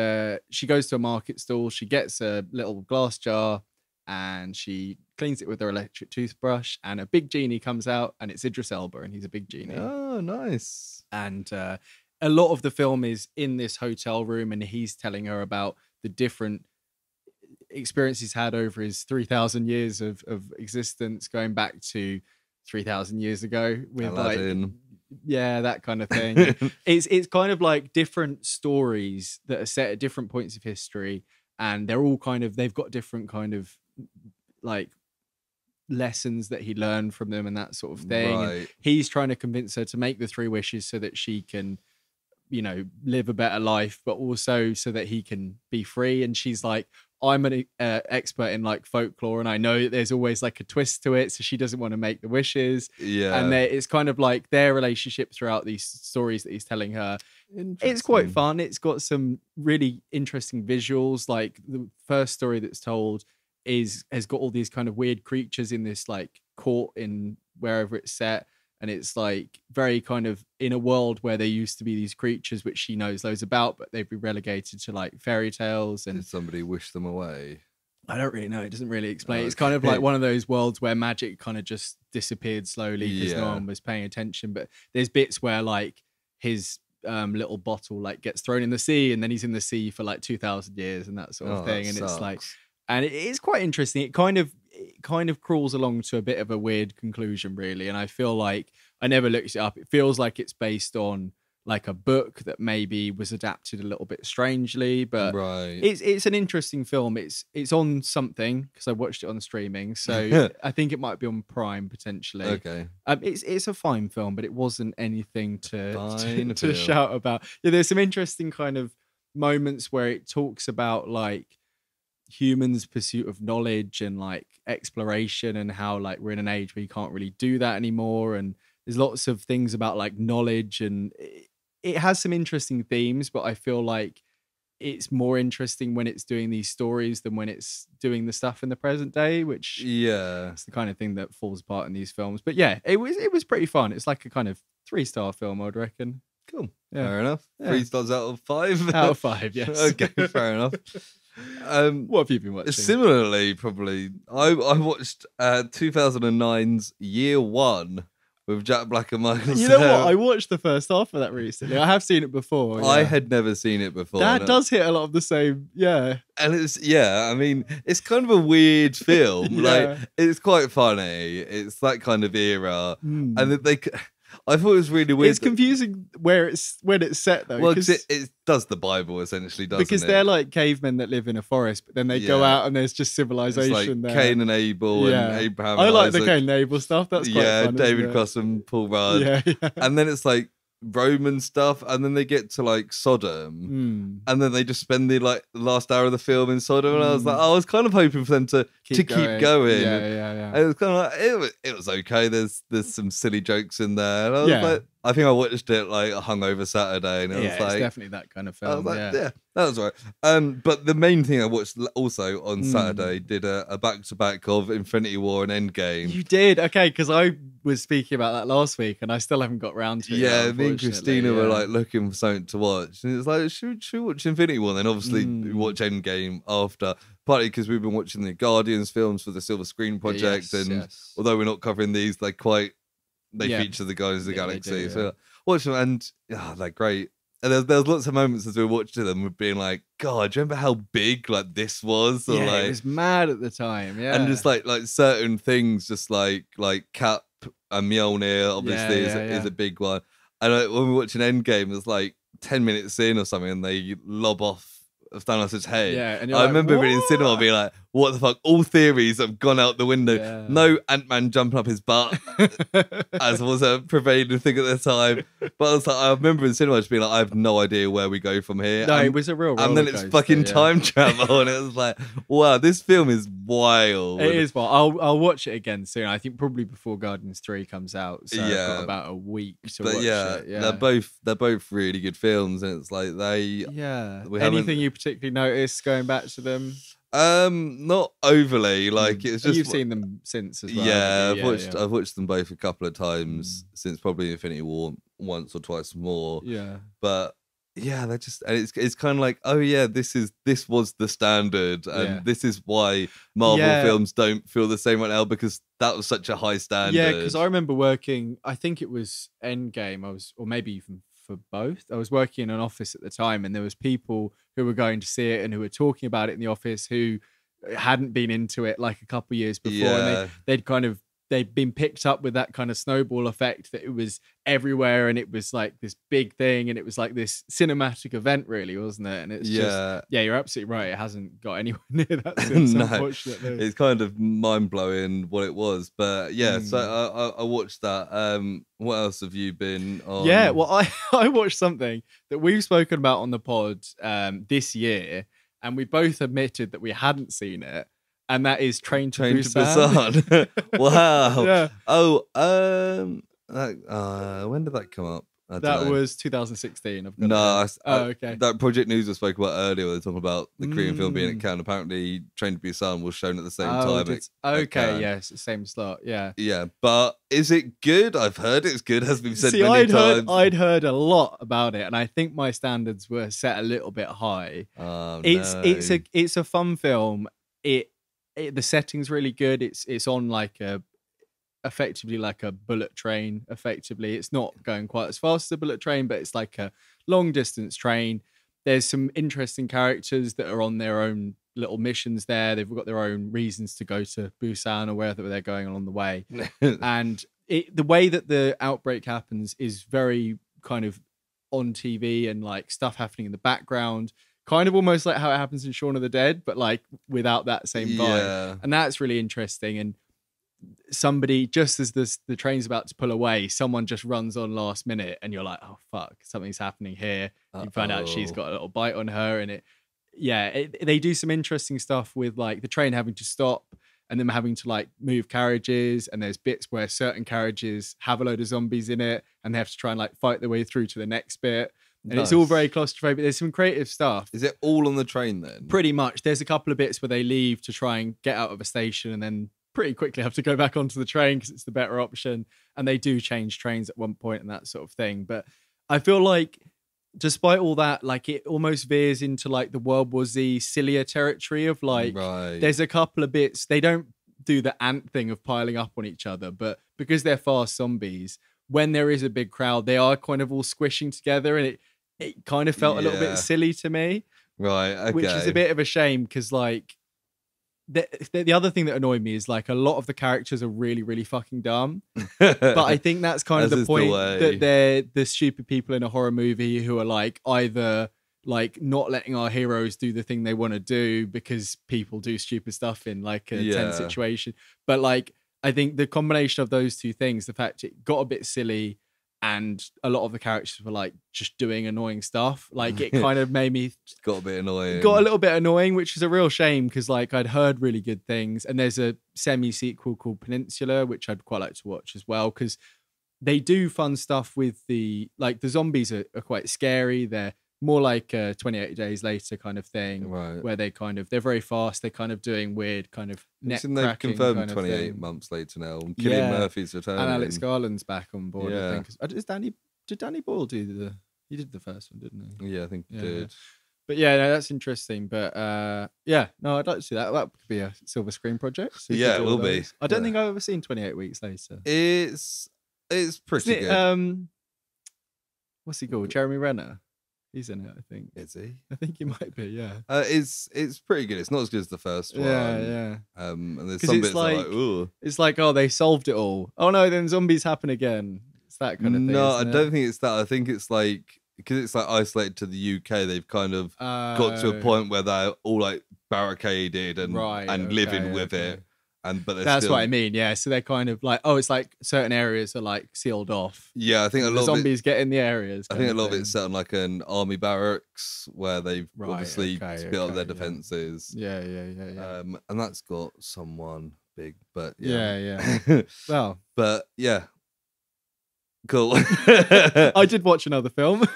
she goes to a market stall. She gets a little glass jar and she cleans it with her electric toothbrush. And a big genie comes out, and it's Idris Elba, and he's a big genie.
Oh, nice.
And a lot of the film is in this hotel room, and he's telling her about the different experiences he's had over his 3,000 years of existence, going back to 3,000 years ago with
Aladdin.
Yeah, that kind of thing. It's kind of like different stories that are set at different points of history, and they're all they've got different kind of like lessons that he learned from them and that sort of thing.
Right.
And he's trying to convince her to make the 3 wishes so that she can, live a better life, but also so that he can be free. And she's like, I'm an expert in like folklore, and I know that there's always like a twist to it, so she doesn't want to make the wishes.
Yeah.
And it's kind of like their relationship throughout these stories that he's telling her. It's quite fun. It's got some really interesting visuals. Like the first story that's told has got all these kind of weird creatures in this like court in wherever it's set. And it's like very kind of in a world where there used to be these creatures which she knows loads about, but they've been relegated to like fairy tales. And
did somebody wish them away?
I don't really know. It doesn't really explain. It's kind of like one of those worlds where magic kind of just disappeared slowly because no one was paying attention. But there's bits where like his little bottle like gets thrown in the sea, and then he's in the sea for like 2,000 years and that sort of thing. And it's like, and it is quite interesting. It kind of crawls along to a bit of a weird conclusion, really. And I feel like I never looked it up. It feels like it's based on like a book that maybe was adapted a little bit strangely, but it's an interesting film. It's on something because I watched it on streaming, so I think it might be on Prime potentially.
Okay,
it's a fine film, but it wasn't anything to shout about. Yeah, there's some interesting kind of moments where it talks about like humans' pursuit of knowledge and like exploration, and how like we're in an age where you can't really do that anymore. And there's lots of things about like knowledge, and it has some interesting themes, but I feel like it's more interesting when it's doing these stories than when it's doing the stuff in the present day, which it's the kind of thing that falls apart in these films. But yeah, it was pretty fun. It's like a kind of 3-star film, I'd reckon.
Cool. Yeah. Fair enough. 3 stars out of 5.
Out of 5, yes.
Okay, fair enough.
What have you been watching?
Similarly, probably, I watched 2009's Year One with Jack Black and Michael Cera.
You know what? I watched the first half of that recently. I have seen it before.
I had never seen it before.
That does hit a lot of the same, And
I mean, it's kind of a weird film. Like, it's quite funny. It's that kind of era. And I thought it was really weird.
It's confusing when it's set though.
Well, because it does the Bible essentially, doesn't it?
Because they're like cavemen that live in a forest, but then they go out and there's just civilization
it's like
there.
Cain and Abel and Abraham.
I like
Isaac.
the Cain and Abel stuff. That's quite fun.
David Cross and Paul Rudd.
Yeah.
And then it's like Roman stuff, and then they get to like Sodom, and then they just spend the last hour of the film in Sodom, and I was kind of hoping for them to keep going.
Yeah.
And it was kind of like it was okay. There's some silly jokes in there, and I was like, I think I watched it like a hungover Saturday, and it was like
it's definitely that kind of film.
I was like, that was right. But the main thing I watched also on Saturday did a back-to-back of Infinity War and Endgame.
You did? Okay, because I was speaking about that last week and I still haven't got round to it.
Yeah, me and Christina were like looking for something to watch. And it's like, should we watch Infinity War? And then obviously we watch Endgame after. Partly because we've been watching the Guardians films for the Silver Screen Project. Although we're not covering these, they feature the Guardians of the Galaxy. So watch them, and they're great. And there's lots of moments as we were watching them with being like, God, do you remember how big like this was? Or,
it was mad at the time. Yeah,
and just like certain things, just like Cap and Mjolnir, obviously is a big one. And when we were watching Endgame, it was like 10 minutes in or something, and they lob off of Thanos' head.
Yeah, and
I remember being in cinema being like, what the fuck? All theories have gone out the window.
Yeah.
No Ant-Man jumping up his butt, as was a prevailing thing at the time. But I was like, I remember in cinema just being like, I have no idea where we go from here.
No, it was a real roller
and then it's fucking time travel, and it was like, wow, this film is wild.
It is wild. I'll watch it again soon. I think probably before Guardians 3 comes out. So I've got about a week to watch it. Yeah,
they're both really good films, and it's like
Anything you particularly noticed going back to them?
Not overly. Like it's just
you've seen them since as well.
Yeah, I've watched them both a couple of times since probably Infinity War once or twice more.
Yeah,
but yeah, they're just, and it's kind of like, oh yeah, this was the standard, and this is why Marvel films don't feel the same right now, because that was such a high standard.
Yeah, because I remember working, I think it was Endgame, or maybe even for both. I was working in an office at the time, and there was people who were going to see it and who were talking about it in the office who hadn't been into it like a couple of years before, and they'd been picked up with that kind of snowball effect, that it was everywhere and it was like this big thing and it was like this cinematic event, really, wasn't it? And it's just, you're absolutely right. It hasn't got anywhere near that since, unfortunately.
It's kind of mind blowing what it was, but so I watched that. What else have you been on?
Yeah, well, I watched something that we've spoken about on the pod this year, and we both admitted that we hadn't seen it. And that is Train to Busan.
Wow.
Yeah.
Oh, when did that come up?
That was 2016.
Okay. That Project News I spoke about earlier, where they're talking about the Korean film being at Cannes. Apparently, Train to Busan was shown at the same time.
Yes, same slot. Yeah.
Yeah, but is it good? I've heard it's good. Has been said many times.
I'd heard a lot about it, and I think my standards were set a little bit high. It's a fun film. The setting's really good. It's on like effectively like a bullet train. Effectively, it's not going quite as fast as a bullet train, but it's like a long distance train. There's some interesting characters that are on their own little missions there. They've got their own reasons to go to Busan or wherever they're going along the way. And the way that the outbreak happens is very kind of on TV, and like stuff happening in the background. Kind of almost like how it happens in Shaun of the Dead, but like without that same vibe. Yeah. And that's really interesting. And somebody, just as the train's about to pull away, someone just runs on last minute, and you're like, oh fuck, something's happening here. You find out she's got a little bite on her, and they do some interesting stuff with like the train having to stop and them having to like move carriages, and there's bits where certain carriages have a load of zombies in it, and they have to try and like fight their way through to the next bit. And It's all very claustrophobic. There's some creative stuff.
Is it all on the train then?
Pretty much. There's a couple of bits where they leave to try and get out of a station, and then pretty quickly have to go back onto the train because it's the better option. And they do change trains at one point and that sort of thing. But I feel like despite all that, like it almost veers into like the World War Z sillier territory of like, there's a couple of bits. They don't do the ant thing of piling up on each other, but because they're fast zombies, when there is a big crowd, they are kind of all squishing together, and it kind of felt a little bit silly to me.
Right, okay.
Which is a bit of a shame, because like the other thing that annoyed me is like a lot of the characters are really, really fucking dumb. But I think that's kind of the point, that they're the stupid people in a horror movie who are like either like not letting our heroes do the thing they want to do because people do stupid stuff in like a tense situation. But like, I think the combination of those two things, the fact it got a bit silly and a lot of the characters were like just doing annoying stuff, like it kind of made me
got a
little bit annoying, which is a real shame, because like I'd heard really good things. And there's a semi-sequel called Peninsula, which I'd quite like to watch as well, because they do fun stuff with the zombies are quite scary. They're more like 28 Days Later kind of thing, where they're very fast. They're kind of doing weird kind of neck cracking. They've confirmed
kind of 28 months later now. Cillian Murphy's returning,
and Alex Garland's back on board. I think. Did Danny Boyle do he did the first one, didn't he?
Yeah, I think he did.
But yeah, no, that's interesting. But I'd like to see that. That could be a silver screen project. So
it will be.
I don't think I've ever seen 28 Weeks Later.
It's pretty good.
What's he called? Jeremy Renner. He's in it, I think.
Is he?
I think he might be, yeah.
It's pretty good. It's not as good as the first one.
Yeah.
And there's some bits like ooh.
It's like, oh, they solved it all. Oh no, then zombies happen again. It's that kind of thing.
No, I don't think it's that. I think it's like, because it's like isolated to the UK, they've kind of got to a point where they're all like barricaded and living with it. But
that's
still...
what I mean. Yeah, so they're kind of like, it's like certain areas are like sealed off.
Yeah, I think a lot of
zombies get in the areas.
I think a lot of it's set on like an army barracks where they've obviously built up their defenses.
Yeah.
And that's got someone big, but
yeah. Well,
but yeah. Cool.
I did watch another film.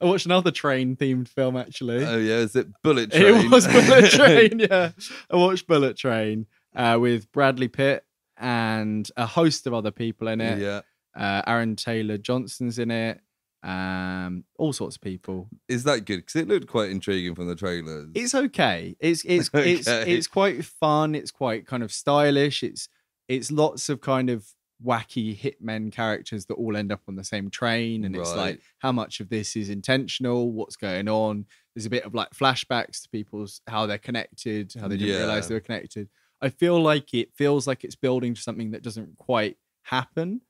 I watched another train-themed film, actually.
Oh, yeah? Is it Bullet Train?
It was Bullet Train, yeah. I watched Bullet Train with Bradley Pitt and a host of other people in it.
Yeah.
Aaron Taylor Johnson's in it. All sorts of people.
Is that good? Because it looked quite intriguing from the trailers.
It's okay. It's quite fun. It's quite kind of stylish. It's lots of kind of wacky hitmen characters that all end up on the same train, and it's like, how much of this is intentional, what's going on. There's a bit of like flashbacks to people's how they're connected, how they didn't realize they were connected. I feel like it feels like it's building to something that doesn't quite happen,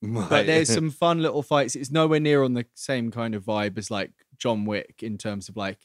but there's some fun little fights. It's nowhere near on the same kind of vibe as like John Wick in terms of like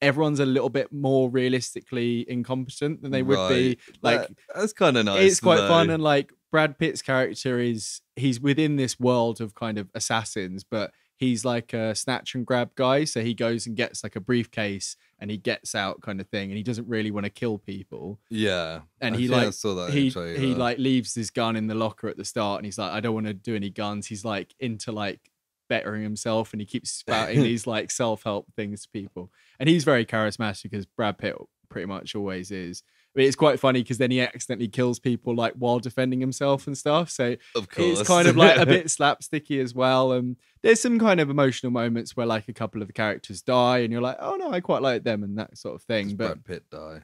everyone's a little bit more realistically incompetent than they would be. Like
that's kind of nice.
It's quite fun, and like Brad Pitt's character he's within this world of kind of assassins, but he's like a snatch and grab guy. So he goes and gets like a briefcase and he gets out kind of thing, and he doesn't really want to kill people.
Yeah.
And he like leaves his gun in the locker at the start, and he's like, I don't want to do any guns. He's like into like bettering himself, and he keeps spouting these like self-help things to people. And he's very charismatic, as Brad Pitt pretty much always is. But it's quite funny because then he accidentally kills people like while defending himself and stuff. So
of course,
it's kind of like a bit slapsticky as well. And there's some kind of emotional moments where like a couple of the characters die, and you're like, oh no, I quite like them and that sort of thing.
Does
but
Brad Pitt die?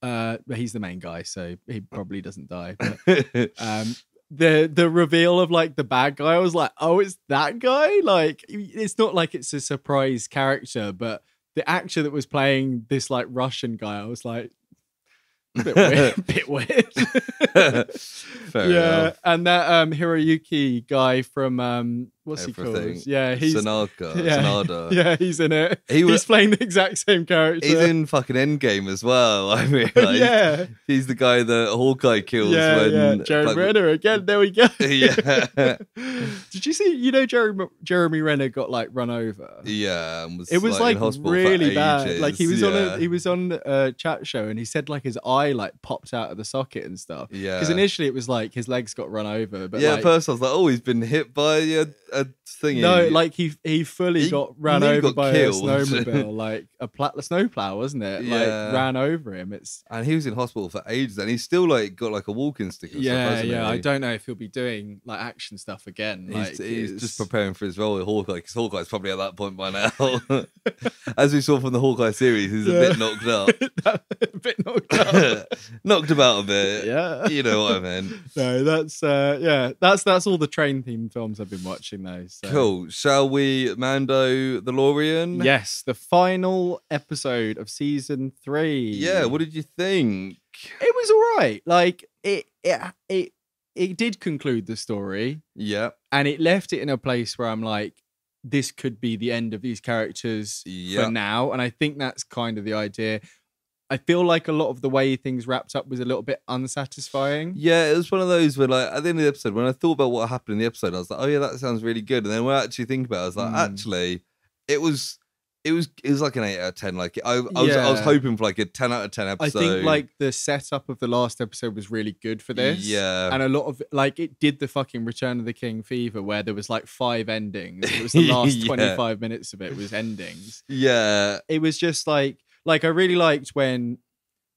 But he's the main guy, so he probably doesn't die. But, the reveal of like the bad guy, I was like, oh, it's that guy. Like, it's not like it's a surprise character, but the actor that was playing this like Russian guy, I was like, bit weird.
Fair enough.
And that Hiroyuki guy from what's
Everything.
He called? Yeah, he's
Sanada.
Yeah, he's in it. He's playing the exact same character.
He's in fucking Endgame as well. I realised. He's the guy that Hawkeye kills.
Jeremy Renner again. There we go.
Yeah.
Did you see? Jeremy Renner got like run over.
Yeah, and
it was like
in hospital
really
for
bad.
ages.
Like he was on a chat show, and he said like his eye like popped out of the socket and stuff.
Yeah.
Because initially it was like his legs got run over, but
at first I was like, oh, he's been hit by a thingy.
No, like he fully got ran over by
killed.
a snowmobile, like a snowplow, wasn't it?
Yeah.
Like ran over him.
And he was in hospital for ages, and he's still like got like a walking stick. And stuff, hasn't he?
I don't know if he'll be doing like action stuff again.
He's just preparing for his role with Hawkeye, because Hawkeye's probably at that point by now. As we saw from the Hawkeye series, he's a bit knocked up.
A bit knocked up.
Knocked about a bit.
Yeah.
You know what I meant.
No, that's all the train themed films I've been watching though. So.
Cool. Shall we Mando the Lorian?
Yes, the final episode of season 3.
Yeah, what did you think?
It was all right. Like it did conclude the story.
Yeah.
And it left it in a place where I'm like, this could be the end of these characters for now. And I think that's kind of the idea. I feel like a lot of the way things wrapped up was a little bit unsatisfying.
Yeah, it was one of those where, like, at the end of the episode, when I thought about what happened in the episode, I was like, "Oh yeah, that sounds really good." And then when I actually think about it, I was like, "Actually, it was like an 8 out of 10." Like, I was hoping for like a 10 out of 10 episode.
I think like the setup of the last episode was really good for this.
Yeah,
and a lot of like it did the fucking Return of the King fever, where there was like 5 endings. It was the last 25 minutes of it was endings.
Yeah,
it was just like I really liked when,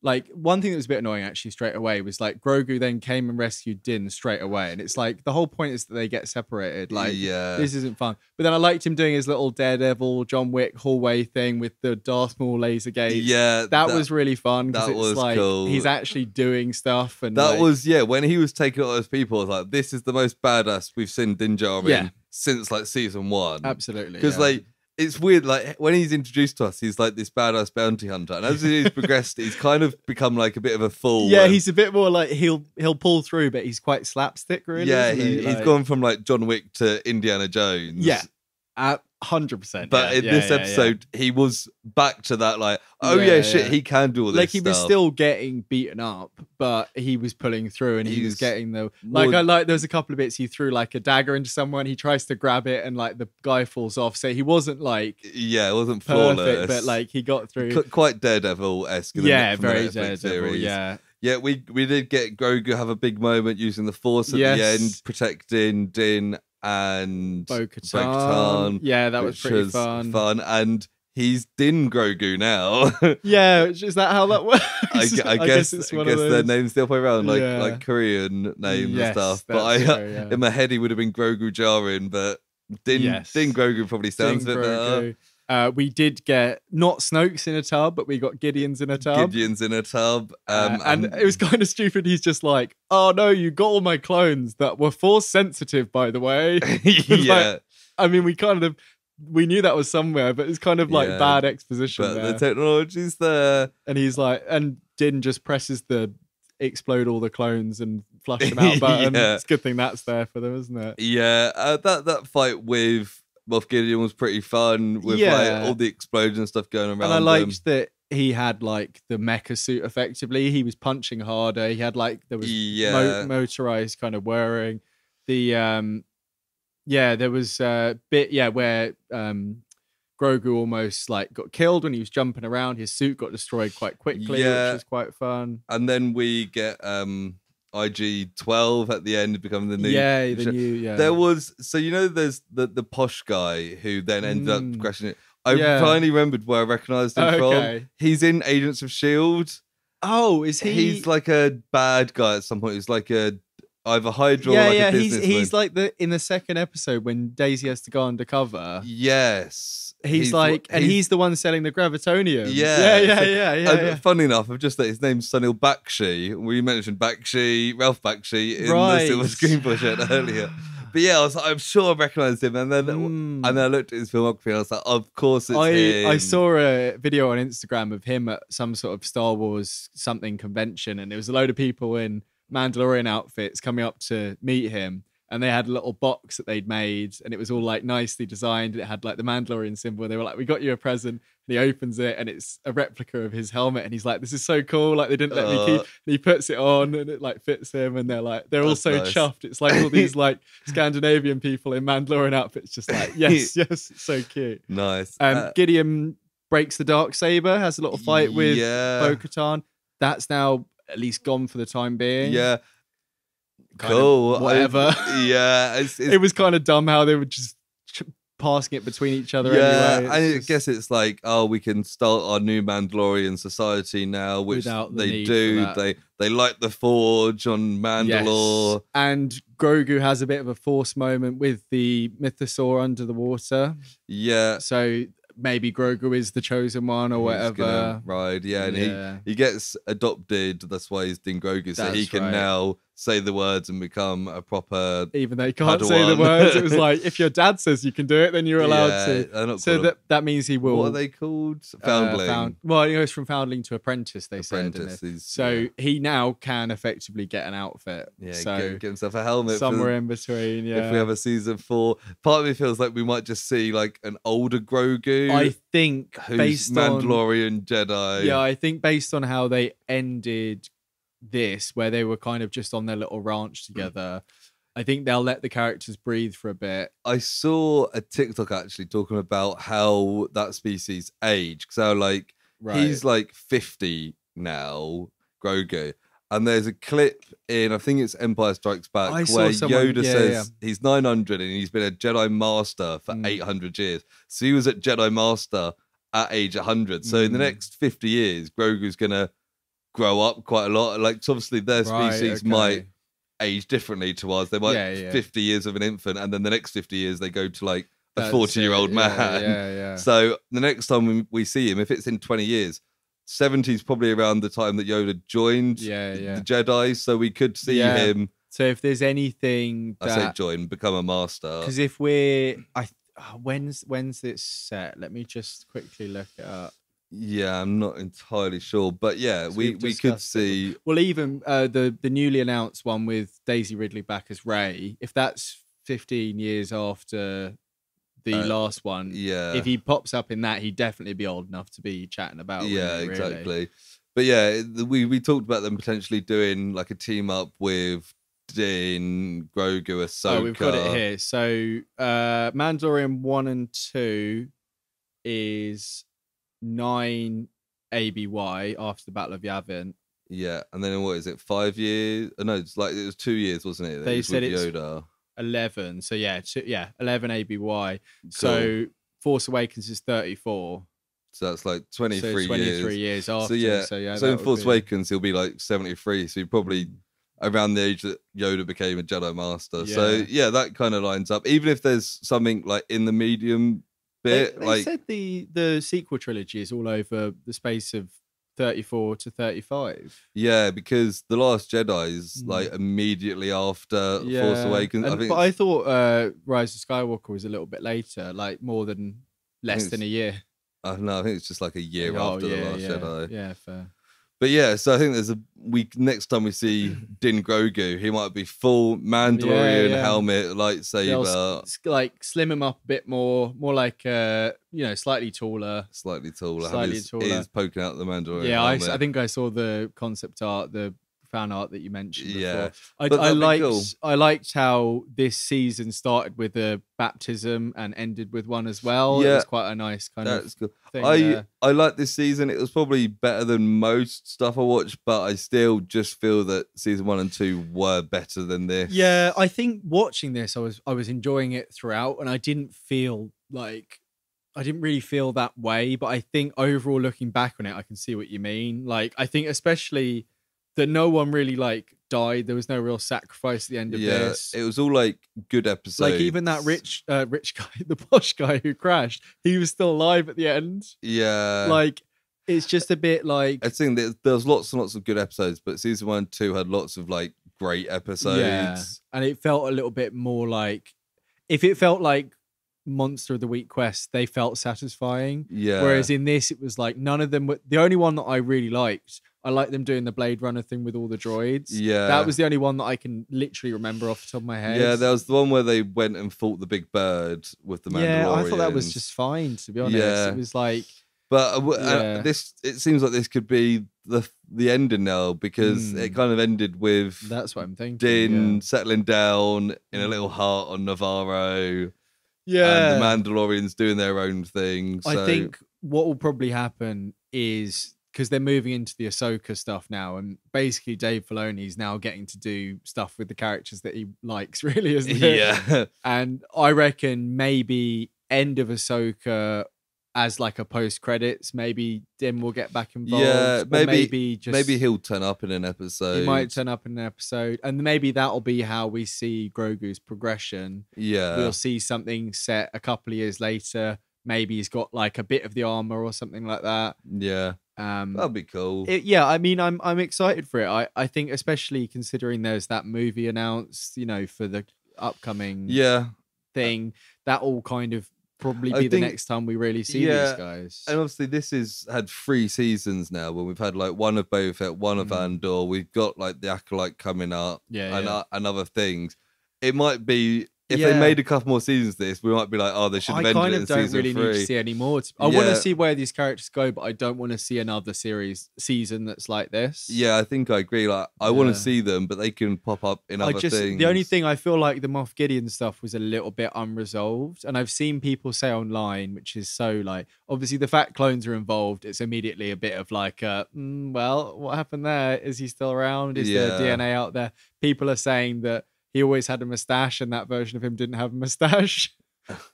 like, one thing that was a bit annoying actually straight away was like Grogu then came and rescued Din straight away. And it's like, the whole point is that they get separated. Like, this isn't fun. But then I liked him doing his little Daredevil, John Wick hallway thing with the Darth Maul laser gates.
Yeah.
That was really fun.
That was like, cool.
He's actually doing stuff. And
that was, when he was taking all those people, I was like, this is the most badass we've seen Din Djarin since like season 1.
Absolutely.
Because like, it's weird, like, when he's introduced to us, he's like this badass bounty hunter. And as he's progressed, he's kind of become like a bit of a fool.
Yeah, he's a bit more like, he'll pull through, but he's quite slapstick, really.
Yeah, he's gone from like John Wick to Indiana Jones.
Yeah, 100%.
But in this episode, he was back to that, like, he can do all this.
Like, he was still getting beaten up, but he was pulling through, and he was getting the there's a couple of bits he threw like a dagger into someone. He tries to grab it, and like the guy falls off. So he wasn't like
it wasn't
perfect,
flawless,
but like he got through.
Quite Daredevil-esque.
Very Daredevil. Series.
Yeah, we did get Grogu have a big moment using the Force at the end, protecting Din and
Bo-Katan. Yeah, that was pretty fun.
And he's Din Grogu now.
Yeah, is that how that works?
I guess it's one of those. Their names the other way around, like Korean names and stuff. But in my head, he would have been Grogu Jaren, but Din Grogu probably sounds a bit better.
We did get not Snoke's in a tub, but we got Gideon's in a tub. And it was kind of stupid. He's just like, "Oh no, you got all my clones that were Force sensitive, by the way." Like, I mean, we knew that was somewhere, but it's kind of like bad exposition.
But the technology's there,
and he's like, and Din just presses the explode all the clones and flush them out button. It's a good thing that's there for them, isn't it?
Yeah, that fight with Moff Gideon was pretty fun with like all the explosion stuff going around.
And I liked that he had like the mecha suit effectively. He was punching harder. He had like there was motorized kind of whirring. The there was a bit where Grogu almost like got killed when he was jumping around. His suit got destroyed quite quickly, which was quite fun.
And then we get IG-12 at the end becoming the new. There was there's the posh guy who then ended up crashing it. I finally remembered where I recognised him from. He's in Agents of S.H.I.E.L.D.
Oh, is he?
He's like a bad guy at some point. He's like either Hydra or like a businessman.
He's like in the second episode when Daisy has to go undercover.
Yes.
He's the one selling the gravitonium.
Yeah. Funny enough, I've just that his name's Sunil Bakshi. We mentioned Ralph Bakshi in the Silver Screen Push earlier. But yeah, I'm sure I recognised him, and then I looked at his filmography, and I was like, of course it's him.
I saw a video on Instagram of him at some sort of Star Wars something convention, and there was a load of people in Mandalorian outfits coming up to meet him. And they had a little box that they'd made, and it was all like nicely designed. It had like the Mandalorian symbol. They were like, "We got you a present." And he opens it, and it's a replica of his helmet. And he's like, "This is so cool! Like they didn't let me keep." And he puts it on, and it like fits him. And they're all so nice. Chuffed. It's like all these like Scandinavian people in Mandalorian outfits, just like yes, it's so cute.
Nice.
Gideon breaks the Darksaber, has a little fight with Bo-Katan. That's now at least gone for the time being.
Yeah.
Cool. Whatever.
It
was kind of dumb how they were just passing it between each other anyway.
I guess it's like, we can start our new Mandalorian society now, which they do. They light the forge on Mandalore.
Yes. And Grogu has a bit of a Force moment with the mythosaur under the water.
Yeah.
So maybe Grogu is the chosen one or whatever.
Right, and he gets adopted. That's why he's Din Grogu, so he can now say the words and become a proper. Even though he can't say the words, it was like if your dad says you can do it, then you're allowed to. So that means he will. What are they called? Foundling.
Well, he goes from foundling to apprentice. They said. So he now can effectively get an outfit.
Yeah,
so
get himself a helmet
somewhere in between. Yeah.
If we have a season 4, part of me feels like we might just see like an older Grogu.
I think
who's Mandalorian Jedi.
Yeah, I think based on how they ended this, where they were kind of just on their little ranch together, I think they'll let the characters breathe for a bit.
I saw a TikTok actually talking about how that species age. So like he's like 50 now, Grogu. And there's a clip in, I think it's Empire Strikes Back, where Yoda says he's 900 and he's been a Jedi Master for 800 years. So he was at Jedi Master at age 100. So in the next 50 years, Grogu's going to grow up quite a lot. Like, so obviously their species might age differently to us. They might 50 years of an infant, and then the next 50 years they go to like a 40-year-old man. So the next time we see him, if it's in 20 years, 70's probably around the time that Yoda joined the Jedi, so we could see him.
So if there's anything that...
I say join, become a master.
Because if we're... when's it set? Let me just quickly look it up.
Yeah, I'm not entirely sure. But yeah, so we could see...
Well, even the newly announced one with Daisy Ridley back as Rey, if that's 15 years after the last one.
Yeah.
If he pops up in that, he'd definitely be old enough to be chatting about.
Yeah,
really,
exactly.
Really.
But yeah, we talked about them potentially doing like a team up with Din, Grogu, Ahsoka.
Oh, we've got it here. So Mandalorian 1 and 2 is 9 ABY after the Battle of Yavin.
Yeah, and then what is it? 5 years? No, it was 2 years, wasn't it?
They said it's
Yoda.
11. So yeah, 11 ABY. Cool. So Force Awakens is 34.
So that's like 23
years after.
So in Force Awakens, he'll be like 73. So he probably around the age that Yoda became a Jedi Master. Yeah. So yeah, that kind of lines up. Even if there's something like in the medium bit,
they said the sequel trilogy is all over the space of 34 to 35.
Yeah, because The Last Jedi is like immediately after Force Awakens.
I thought Rise of Skywalker was a little bit later, like less than a year.
No, I think it's just like a year after The Last Jedi.
Yeah, fair.
But yeah, so I think there's next time we see Din Grogu, he might be full Mandalorian helmet, lightsaber.
They'll, like slim him up a bit more like slightly taller.
Slightly taller. Have his ears poking out the Mandalorian helmet.
I think I saw the concept art, the fan art that you mentioned before.
Yeah,
I liked how this season started with a baptism and ended with one as well. Yeah, it was quite a nice kind of
cool
thing.
I like this season. It was probably better than most stuff I watched, but I still just feel that season 1 and 2 were better than this.
Yeah, I think watching this, I was enjoying it throughout, and I didn't really feel that way. But I think overall, looking back on it, I can see what you mean. Like, I think especially that no one really like died. There was no real sacrifice at the end of this.
It was all like good episodes.
Like even that rich guy, the posh guy who crashed, he was still alive at the end.
Yeah.
Like it's just a bit like,
I think there's lots and lots of good episodes, but season 1 and 2 had lots of like great episodes.
Yeah. And it felt a little bit more like, if it felt like Monster of the Week quest, they felt satisfying.
Yeah.
Whereas in this, it was like none of them were. The only one that I really liked, I liked them doing the Blade Runner thing with all the droids.
Yeah.
That was the only one that I can literally remember off the top of my head.
Yeah, there was the one where they went and fought the big bird with the Mandalorian.
Yeah, I thought that was just fine, to be honest. Yeah. It was like,
but it seems like this could be the ending now, because it kind of ended with
that's what I'm thinking.
Din settling down in a little hut on Navarro.
Yeah,
and the Mandalorians doing their own thing. So.
I think what will probably happen is, because they're moving into the Ahsoka stuff now, and basically Dave Filoni's now getting to do stuff with the characters that he likes, really, isn't it?
Yeah.
And I reckon maybe end of Ahsoka as like a post credits, maybe Dim will get back involved.
Yeah, maybe he'll turn up in an episode.
He might turn up in an episode, and maybe that'll be how we see Grogu's progression.
Yeah,
we'll see something set a couple of years later. Maybe he's got like a bit of the armor or something like that.
Yeah, that'll be cool.
I mean, I'm excited for it. I think, especially considering there's that movie announced, for the upcoming thing, that will kind of probably be the next time we really see these guys.
And obviously this has had 3 seasons now, where we've had like one of Boba Fett, one of Andor, we've got like the Acolyte coming up, and other things. It might be, if they made a couple more seasons of this, we might be like, oh, they should have ended it in season 3. I kind of don't really need
to see any more. I want to see where these characters go, but I don't want to see another season that's like this.
Yeah, I think I agree. Like, I want to see them, but they can pop up in other things.
The only thing, I feel like the Moff Gideon stuff was a little bit unresolved, and I've seen people say online, which is so like, obviously the Fat clones are involved. It's immediately a bit of like, well, what happened there? Is he still around? Is there DNA out there? People are saying that he always had a mustache, and that version of him didn't have a mustache.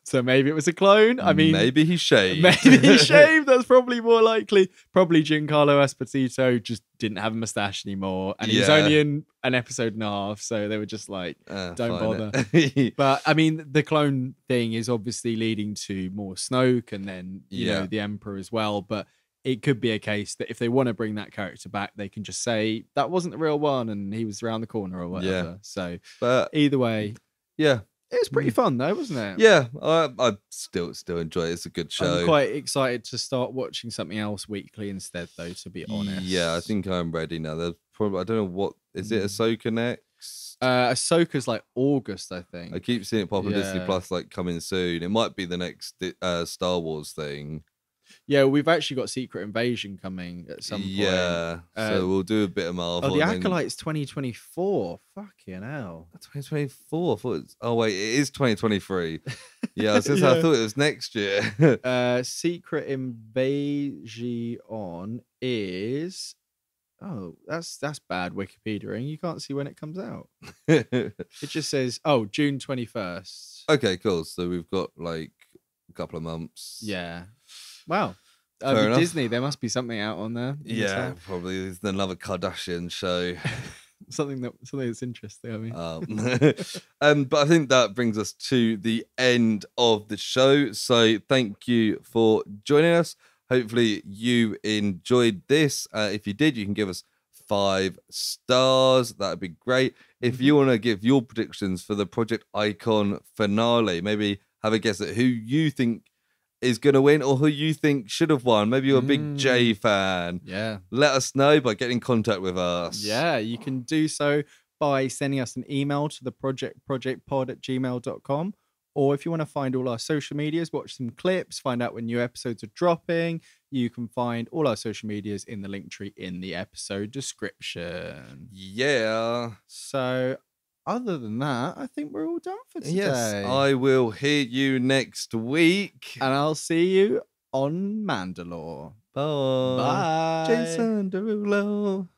So maybe it was a clone. I mean,
maybe he shaved.
Maybe he shaved. That's probably more likely. Probably Giancarlo Esposito just didn't have a mustache anymore, and he was only in an episode and a half, so they were just like, "Don't bother." But I mean, the clone thing is obviously leading to more Snoke, and then you know the Emperor as well. But it could be a case that if they want to bring that character back, they can just say that wasn't the real one and he was around the corner or whatever. Yeah. So, but either way, it was pretty fun though, wasn't it?
Yeah, I still enjoy it. It's a good show.
I'm quite excited to start watching something else weekly instead, though. To be honest,
yeah, I think I'm ready now. There's probably, I don't know what is it, Ahsoka next.
Ahsoka's like August, I think.
I keep seeing it pop on Disney Plus, like coming soon. It might be the next Star Wars thing.
Yeah, we've actually got Secret Invasion coming at some point.
Yeah, so we'll do a bit of Marvel.
Oh, The Acolyte's 2024. Fucking hell.
2024? Oh, wait, it is 2023. Yeah, I thought it was next year.
Secret Invasion is... Oh, that's bad Wikipediaing. You can't see when it comes out. It just says, June 21st.
Okay, cool. So we've got like a couple of months.
Yeah. Wow. Disney, there must be something out on there.
Yeah, probably. There's another Kardashian show.
something that's interesting, I mean.
But I think that brings us to the end of the show. So thank you for joining us. Hopefully you enjoyed this. If you did, you can give us 5 stars. That would be great. If you want to give your predictions for the Project Icon finale, maybe have a guess at who you think is going to win or who you think should have won. Maybe you're a big J fan.
Yeah.
Let us know by getting in contact with us.
Yeah, you can do so by sending us an email to the projectpod@gmail.com. Or if you want to find all our social medias, watch some clips, find out when new episodes are dropping, you can find all our social medias in the link tree in the episode description.
Yeah.
So other than that, I think we're all done for today.
Yes, I will hear you next week.
And I'll see you on Mandalore.
Bye.
Bye.
Jason Derulo.